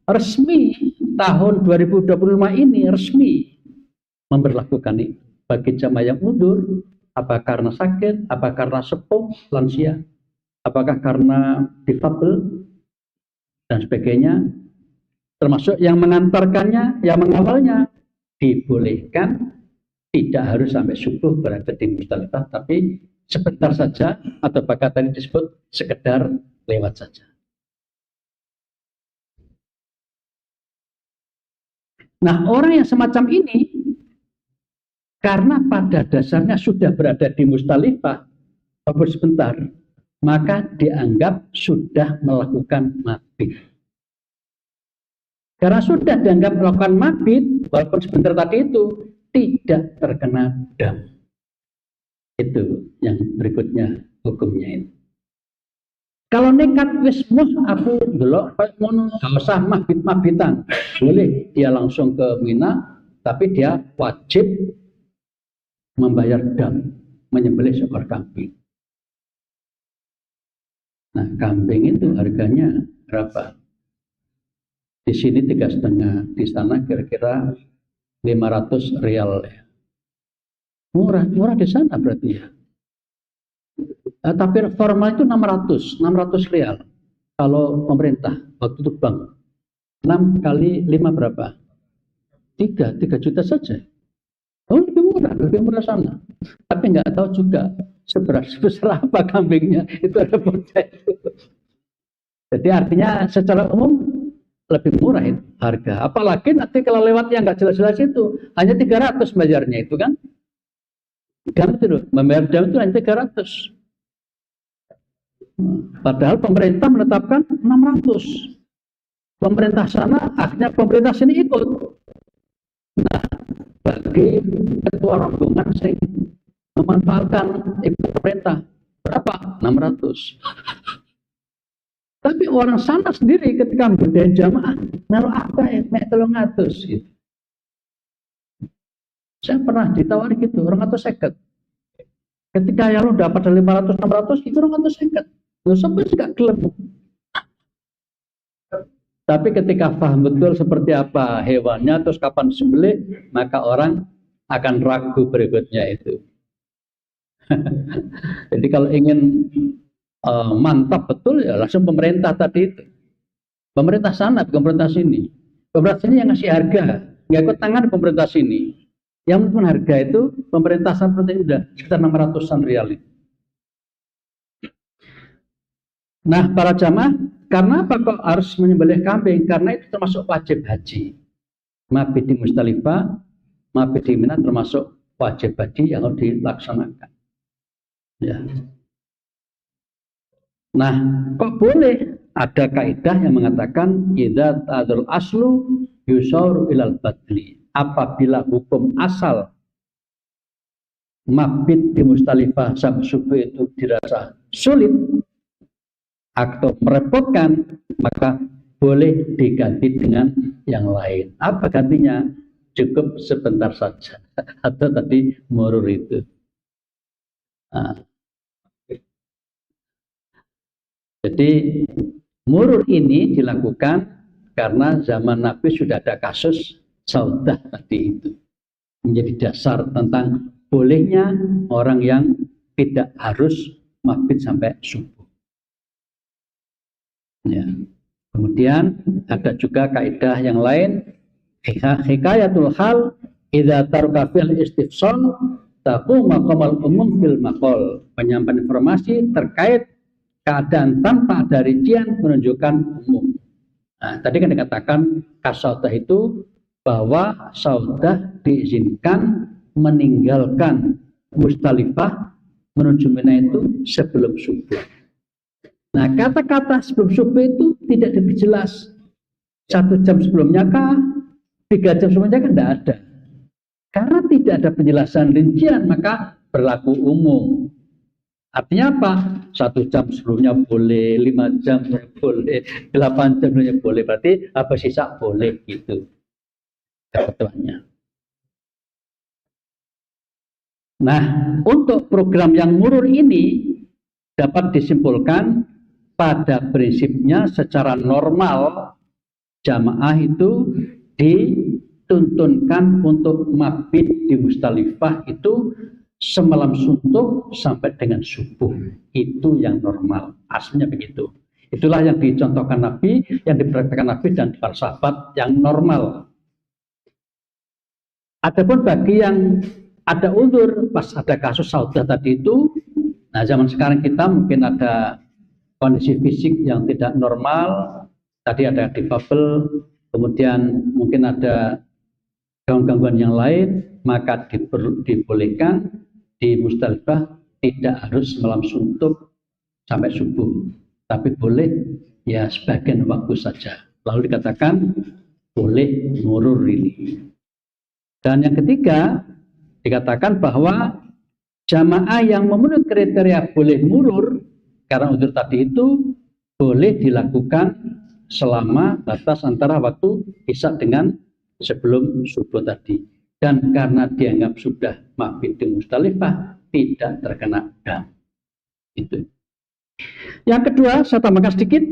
resmi tahun 2025 ini resmi memberlakukan ini bagi jamaah yang uzur, apa karena sakit, apa karena sepuh, lansia, apakah karena difabel dan sebagainya, termasuk yang mengantarkannya, yang mengawalnya dibolehkan, tidak harus sampai subuh berada di Musdalifah, tapi sebentar saja atau bahkan tadi disebut sekedar lewat saja. Nah, orang yang semacam ini karena pada dasarnya sudah berada di Musdalifah walaupun sebentar, maka dianggap sudah melakukan mabit. Karena sudah dianggap melakukan mabit walaupun sebentar tadi itu tidak terkena dam. Itu yang berikutnya hukumnya ini. Kalau nekat wis aku delok ngono gak usah mabit-mabitan. Boleh dia langsung ke Mina, tapi dia wajib membayar dam, menyembelih seekor kambing. Nah, kambing itu harganya berapa? Di sini 3,5, di sana kira-kira 500 rial ya. Murah di sana berarti ya. Tapi formal itu 600 rial. Kalau pemerintah waktu itu bank 6 kali 5 berapa? 3 juta saja. Oh, lebih murah sana. Tapi nggak tahu juga sebesar apa kambingnya, itu ada proses. Jadi artinya secara umum lebih murah itu harga. Apalagi nanti kalau lewat yang nggak jelas-jelas itu hanya 300 bayarnya itu kan. Kan itu loh, membayar dam itu hanya 300. Padahal pemerintah menetapkan 600. Pemerintah sana, akhirnya pemerintah sini ikut. Nah, bagi ketua rombongan saya memanfaatkan ikut pemerintah berapa? 600. Tapi orang sana sendiri ketika membedain jamaah, naruh apa ya? Mek 300 gitu. Saya pernah ditawari gitu, 250. Ketika ya lu dapat 500, 600, itu 250. Lu sampai juga gelap. Tapi ketika paham betul seperti apa hewannya, terus kapan disembelih, maka orang akan ragu berikutnya itu. Jadi kalau ingin mantap betul ya langsung pemerintah tadi itu. Pemerintah sana, bukan pemerintah sini. Pemerintah sini yang ngasih harga, nggak ikut tangan pemerintah sini. Yang pun harga itu pemerintah sana seperti udah sekitar 600-an rial itu. Nah, para jamaah, karena apa kok harus menyembelih kambing? Karena itu termasuk wajib haji. Mabit di Musdalifah, mabit di Mina termasuk wajib haji yang harus dilaksanakan. Ya. Nah, kok boleh? Ada kaidah yang mengatakan idza ta'adzul aslu yusaur ilal badli. Apabila hukum asal mabit di Musdalifah sampai subuh itu dirasa sulit atau merepotkan, maka boleh diganti dengan yang lain. Apa gantinya? Cukup sebentar saja. Atau tadi murur itu. Nah. Jadi murur ini dilakukan karena zaman Nabi sudah ada kasus saudah tadi itu. Menjadi dasar tentang bolehnya orang yang tidak harus mabit sampai subuh. Ya. Kemudian ada juga kaidah yang lain, hikayatul hal idza taraka fil istifsal taqum maqamal umum fil maqal. Penyampaian informasi terkait keadaan tanpa ada rincian menunjukkan umum. Nah, tadi kan dikatakan kasaudah itu bahwa saudah diizinkan meninggalkan Musdalifah menuju Mina itu sebelum subuh. Nah, kata-kata sebelum subuh itu tidak diperjelas. 1 jam sebelumnya kah? 3 jam sebelumnya kan tidak ada. Karena tidak ada penjelasan rincian, maka berlaku umum. Artinya apa? 1 jam sebelumnya boleh, 5 jam boleh, 8 jam sebelumnya boleh, berarti apa sisa boleh gitu ketentuannya. Nah, untuk program yang murur ini dapat disimpulkan pada prinsipnya secara normal jamaah itu dituntunkan untuk mabit di Musdalifah itu semalam suntuk sampai dengan subuh. Itu yang normal, aslinya begitu. Itulah yang dicontohkan Nabi, yang dipraktikkan Nabi dan para sahabat yang normal. Adapun bagi yang ada uzur, pas ada kasus Saudah tadi itu, nah zaman sekarang kita mungkin ada kondisi fisik yang tidak normal, tadi ada difabel, kemudian mungkin ada gangguan yang lain, maka dibolehkan di Musdalifah tidak harus malam suntuk sampai subuh, tapi boleh ya sebagian waktu saja. Lalu dikatakan boleh murur ini. Dan yang ketiga dikatakan bahwa jamaah yang memenuhi kriteria boleh murur karena uzur tadi itu boleh dilakukan selama batas antara waktu isya dengan sebelum subuh tadi. Dan karena dianggap sudah mabit di Musdalifah, tidak terkena dam. Itu. Yang kedua, saya tambahkan sedikit,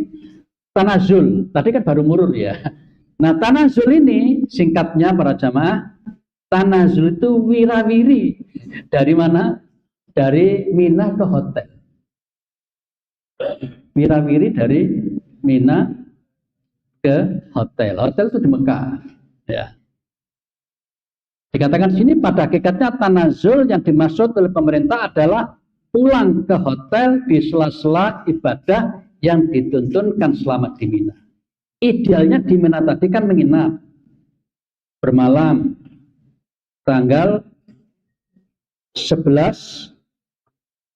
tanazul. Tadi kan baru murur ya. Nah, tanazul ini singkatnya para jamaah, tanazul itu wirawiri. Dari mana? Dari Mina ke hotel. Wirawiri dari Mina ke hotel. Hotel itu di Mekah. Ya. Dikatakan sini pada hakikatnya tanazul yang dimaksud oleh pemerintah adalah pulang ke hotel di sela-sela ibadah yang dituntunkan selama di Mina. Idealnya di Mina tadi kan menginap bermalam tanggal 11,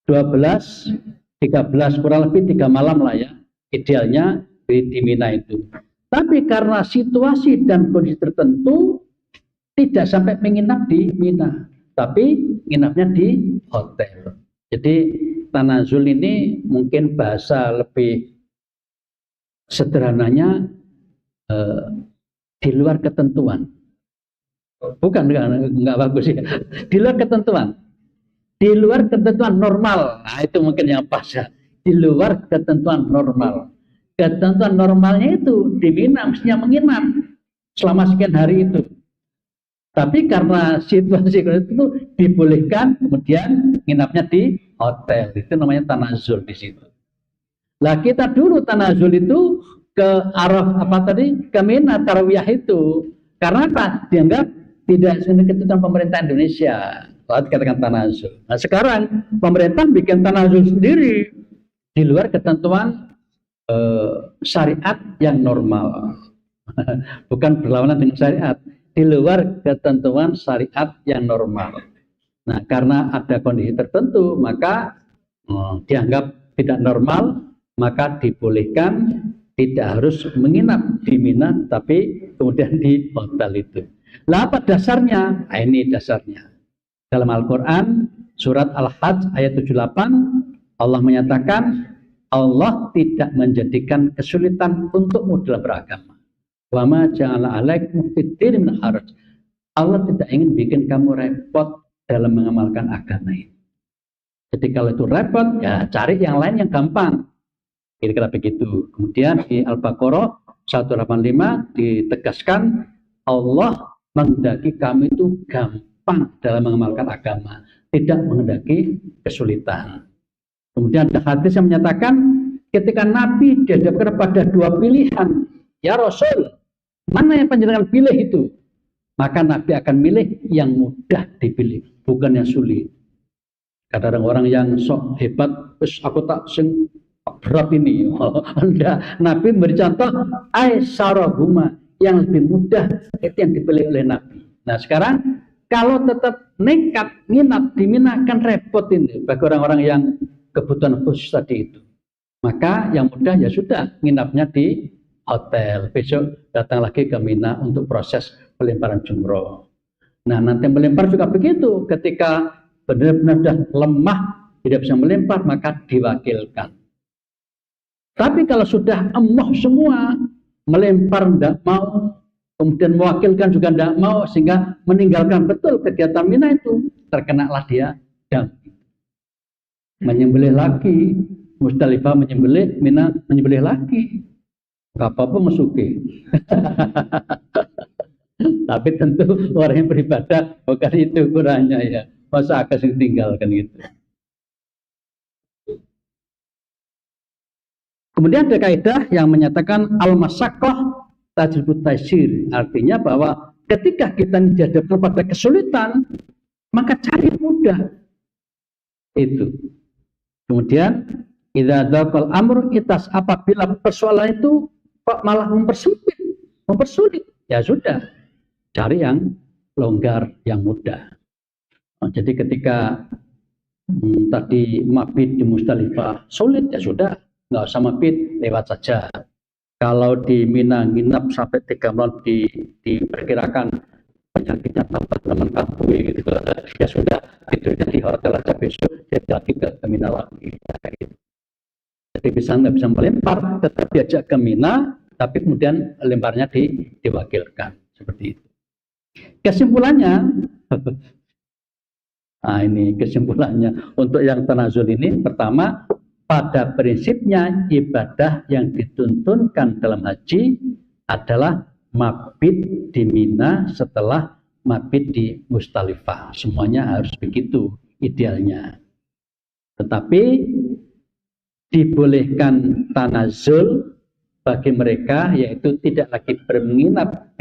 12, 13, kurang lebih 3 malam lah ya. Idealnya di Mina itu. Tapi karena situasi dan kondisi tertentu tidak sampai menginap di Mina, tapi nginapnya di hotel. Jadi tanazul ini mungkin bahasa lebih sederhananya di luar ketentuan. Bukan, enggak bagus ya. Di luar ketentuan. Di luar ketentuan normal. Nah, itu mungkin yang pas ya. Di luar ketentuan normal. Ketentuan normalnya itu di Mina mestinya menginap selama sekian hari itu. Tapi karena situasi itu dibolehkan, kemudian nginapnya di hotel. Itu namanya tanazul di situ. Lah kita dulu tanazul itu ke Araf apa tadi? Ke Mina tarawiyah itu. Karena apa? Dianggap tidak sesuai ketentuan pemerintah Indonesia. Lalu dikatakan tanazul. Nah sekarang pemerintah bikin tanazul sendiri di luar ketentuan syariat yang normal. Bukan berlawanan dengan syariat. Di luar ketentuan syariat yang normal. Nah, karena ada kondisi tertentu, maka dianggap tidak normal, maka dibolehkan tidak harus menginap di Mina, tapi kemudian di hotel itu. Lah apa dasarnya? Nah, ini dasarnya. Dalam Al-Quran, surat Al-Hajj ayat 78, Allah menyatakan, Allah tidak menjadikan kesulitan untukmu dalam beragama. Wa ma ja'ala 'alaikum fid-din min haraj. Allah tidak ingin bikin kamu repot dalam mengamalkan agama ini. Jadi kalau itu repot, ya cari yang lain yang gampang. Kira-kira begitu. Kemudian di Al-Baqarah 185 ditegaskan Allah menghendaki kami itu gampang dalam mengamalkan agama, tidak menghendaki kesulitan. Kemudian ada hadis yang menyatakan ketika Nabi dihadapkan pada dua pilihan, ya Rasul, mana yang panjenengan pilih itu? Maka Nabi akan milih yang mudah dipilih, bukan yang sulit. Kadang orang yang sok hebat, aku tak sing berat ini. Enggak, Nabi memberi contoh aisarahuma, yang lebih mudah itu yang dipilih oleh Nabi. Nah sekarang kalau tetap nekat nginap di Mina kan repot ini bagi orang-orang yang kebutuhan khusus tadi itu. Maka yang mudah ya sudah nginapnya di hotel. Besok datang lagi ke Mina untuk proses pelemparan jumroh. Nah nanti melempar juga begitu. Ketika benar-benar sudah lemah tidak bisa melempar, maka diwakilkan. Tapi kalau sudah emoh semua, melempar tidak mau, kemudian mewakilkan juga tidak mau, sehingga meninggalkan betul kegiatan Mina itu, terkenalah dia dam. Menyembelih lagi, Musdalifah menyembelih, Mina menyembelih lagi. Gak apa-apa mesuki. Tapi tentu orang yang beribadah bukan itu ukurannya ya. Masa akan tinggalkan gitu. Kemudian ada kaidah yang menyatakan al-masyaqqah tajlibut taysir. Artinya bahwa ketika kita dihadapkan pada kesulitan, maka cari mudah. Itu. Kemudian idza dzaqal amr itas, apabila persoalan itu kok malah mempersempit, mempersulit, ya sudah, cari yang longgar, yang mudah. Jadi ketika tadi mabit di Musdalifah sulit, ya sudah, nggak usah mabit, lewat saja. Kalau di Mina nginap sampai 3 malam diperkirakan penyakitnya tambah teman kampung gitu, ya sudah, tidurnya di hotel aja, besok jadi lagi ke Mina lagi. Gitu. Jadi nggak bisa melempar, tetap diajak ke Mina, tapi kemudian lemparnya diwakilkan seperti itu. Kesimpulannya, nah ini kesimpulannya untuk yang tanazul ini, pertama, pada prinsipnya ibadah yang dituntunkan dalam haji adalah mabit di Mina setelah mabit di Musdalifah. Semuanya harus begitu idealnya. Tetapi dibolehkan tanazul bagi mereka, yaitu tidak lagi menginap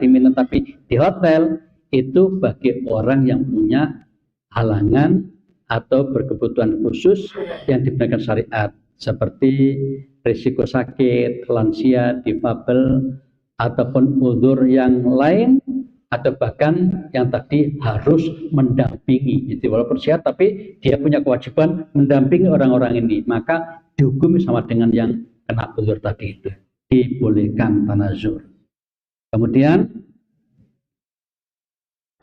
di Mina tapi di hotel, itu bagi orang yang punya halangan atau berkebutuhan khusus yang diberikan syariat, seperti risiko sakit, lansia, difabel, ataupun udzur yang lain, atau bahkan yang tadi harus mendampingi. Jadi walaupun sehat tapi dia punya kewajiban mendampingi orang-orang ini, maka dihukumi sama dengan yang kena udzur tadi itu. Dibolehkan tanazul. Kemudian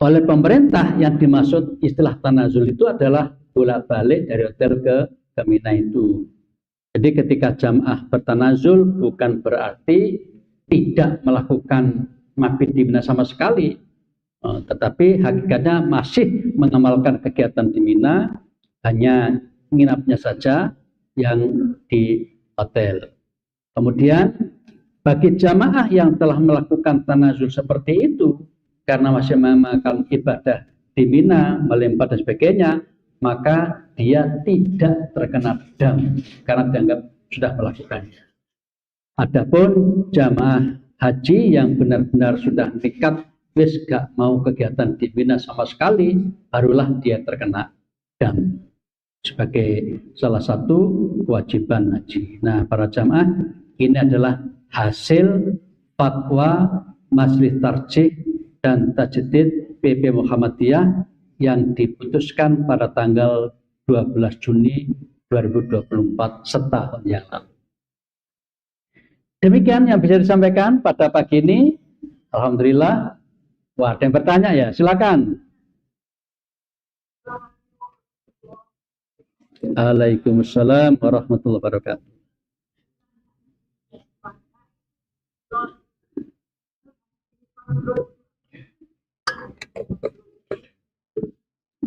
oleh pemerintah yang dimaksud istilah tanazul itu adalah bolak-balik dari hotel ke Mina itu. Jadi ketika jamaah bertanazul bukan berarti tidak melakukan mabit di Mina sama sekali, tetapi hakikatnya masih mengamalkan kegiatan di Mina, hanya nginapnya saja yang di hotel. Kemudian bagi jamaah yang telah melakukan tanazul seperti itu, karena masih mengamalkan ibadah di Mina, melempar dan sebagainya, maka dia tidak terkena dam karena dianggap sudah melakukannya. Adapun jamaah haji yang benar-benar sudah nekat, wis gak mau kegiatan di Mina sama sekali, barulah dia terkena dam sebagai salah satu kewajiban haji. Nah, para jamaah, ini adalah hasil fatwa Majelis Tarjih dan Tajdid PP Muhammadiyah yang diputuskan pada tanggal 12 Juni 2024 setahun yang lalu. Demikian yang bisa disampaikan pada pagi ini. Alhamdulillah. Wah, ada yang bertanya ya? Silakan. Waalaikumsalam warahmatullahi wabarakatuh.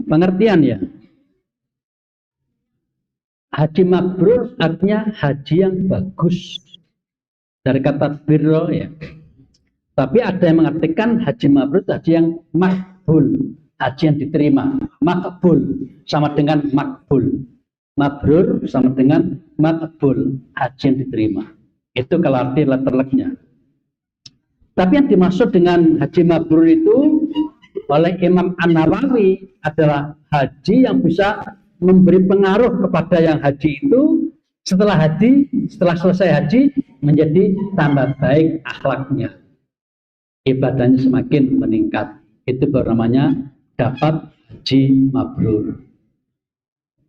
Pengertian ya. Haji mabrur artinya haji yang bagus. Dari kata birro ya. Tapi ada yang mengartikan haji mabrur haji yang makbul, haji yang diterima. Makbul sama dengan makbul. Mabrur sama dengan makbul, haji yang diterima. Itu kalau arti letterleknya. Tapi yang dimaksud dengan haji mabrur itu oleh Imam An-Nawawi adalah haji yang bisa memberi pengaruh kepada yang haji itu setelah selesai haji menjadi tambah baik akhlaknya, ibadahnya semakin meningkat. Itu baru namanya dapat haji mabrur.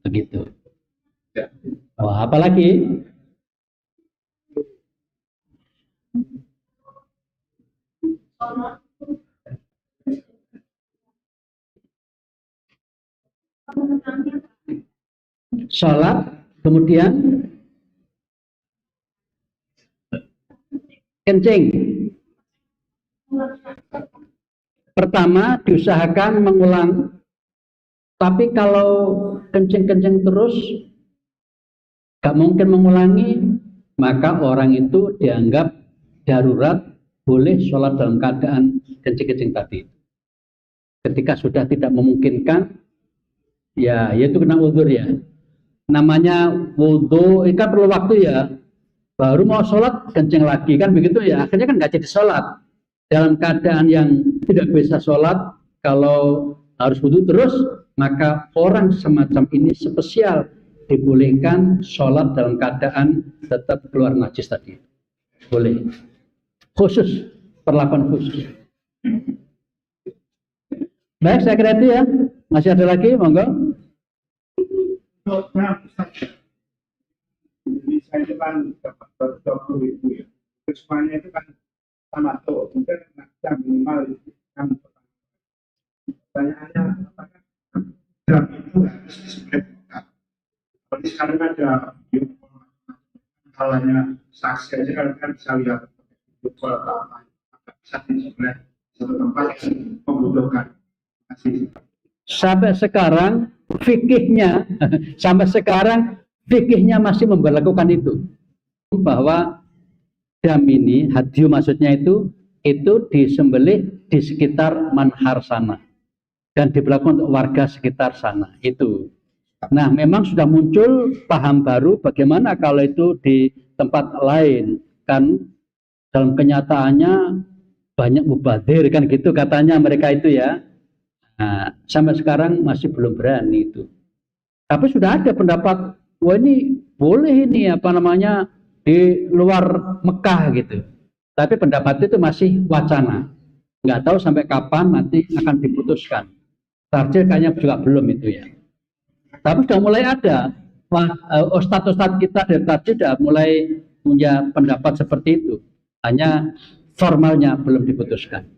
Begitu. Wah, apalagi? sholat, kemudian kencing. Pertama diusahakan mengulang, tapi kalau kencing-kencing terus gak mungkin mengulangi, maka orang itu dianggap darurat, boleh sholat dalam keadaan kencing-kencing tadi. Ketika sudah tidak memungkinkan, ya itu kena uzur ya. Namanya wudhu, itu kan perlu waktu ya. Baru mau sholat kencing lagi kan begitu ya. Akhirnya kan nggak jadi sholat. Dalam keadaan yang tidak bisa sholat, kalau harus wudhu terus, maka orang semacam ini spesial dibolehkan sholat dalam keadaan tetap keluar najis tadi. Boleh. Khusus, perlakuan khusus. Baik, saya kira itu ya. Masih ada lagi, monggo. Jadi saya itu kan dapat berdoa itu ya. Semuanya itu kan sama tuh. Mungkin yang minimal itu yang pertanyaannya apakah jam itu harus disebutkan. Seperti sekarang ada video halanya saksi aja kan bisa lihat video apa bisa disebut satu tempat yang membutuhkan. Sampai sekarang fikihnya masih memberlakukan itu, bahwa dam ini, hadyu maksudnya itu disembelih di sekitar manhar sana dan diberlakukan untuk warga sekitar sana itu. Nah, memang sudah muncul paham baru bagaimana kalau itu di tempat lain, kan dalam kenyataannya banyak mubadir kan gitu katanya mereka itu ya. Nah, sampai sekarang masih belum berani itu. Tapi sudah ada pendapat, wah ini boleh ini apa namanya di luar Mekah gitu. Tapi pendapat itu masih wacana. Nggak tahu sampai kapan nanti akan diputuskan. Tarjih kayaknya juga belum itu ya. Tapi sudah mulai ada. Ustadz-ustadz kita dari tadi sudah mulai punya pendapat seperti itu. Hanya formalnya belum diputuskan.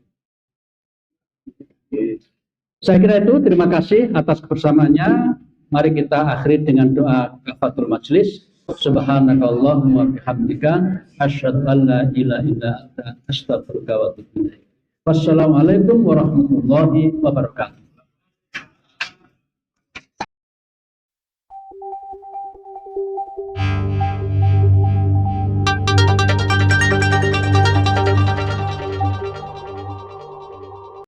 Saya kira itu, terima kasih atas kebersamaannya. Mari kita akhiri dengan doa kafatul majlis. Subhanakallahumma bihamdika asyhadu an la ilaha illa anta astaghfiruka wa atubu ilaik. Wassalamualaikum warahmatullahi wabarakatuh.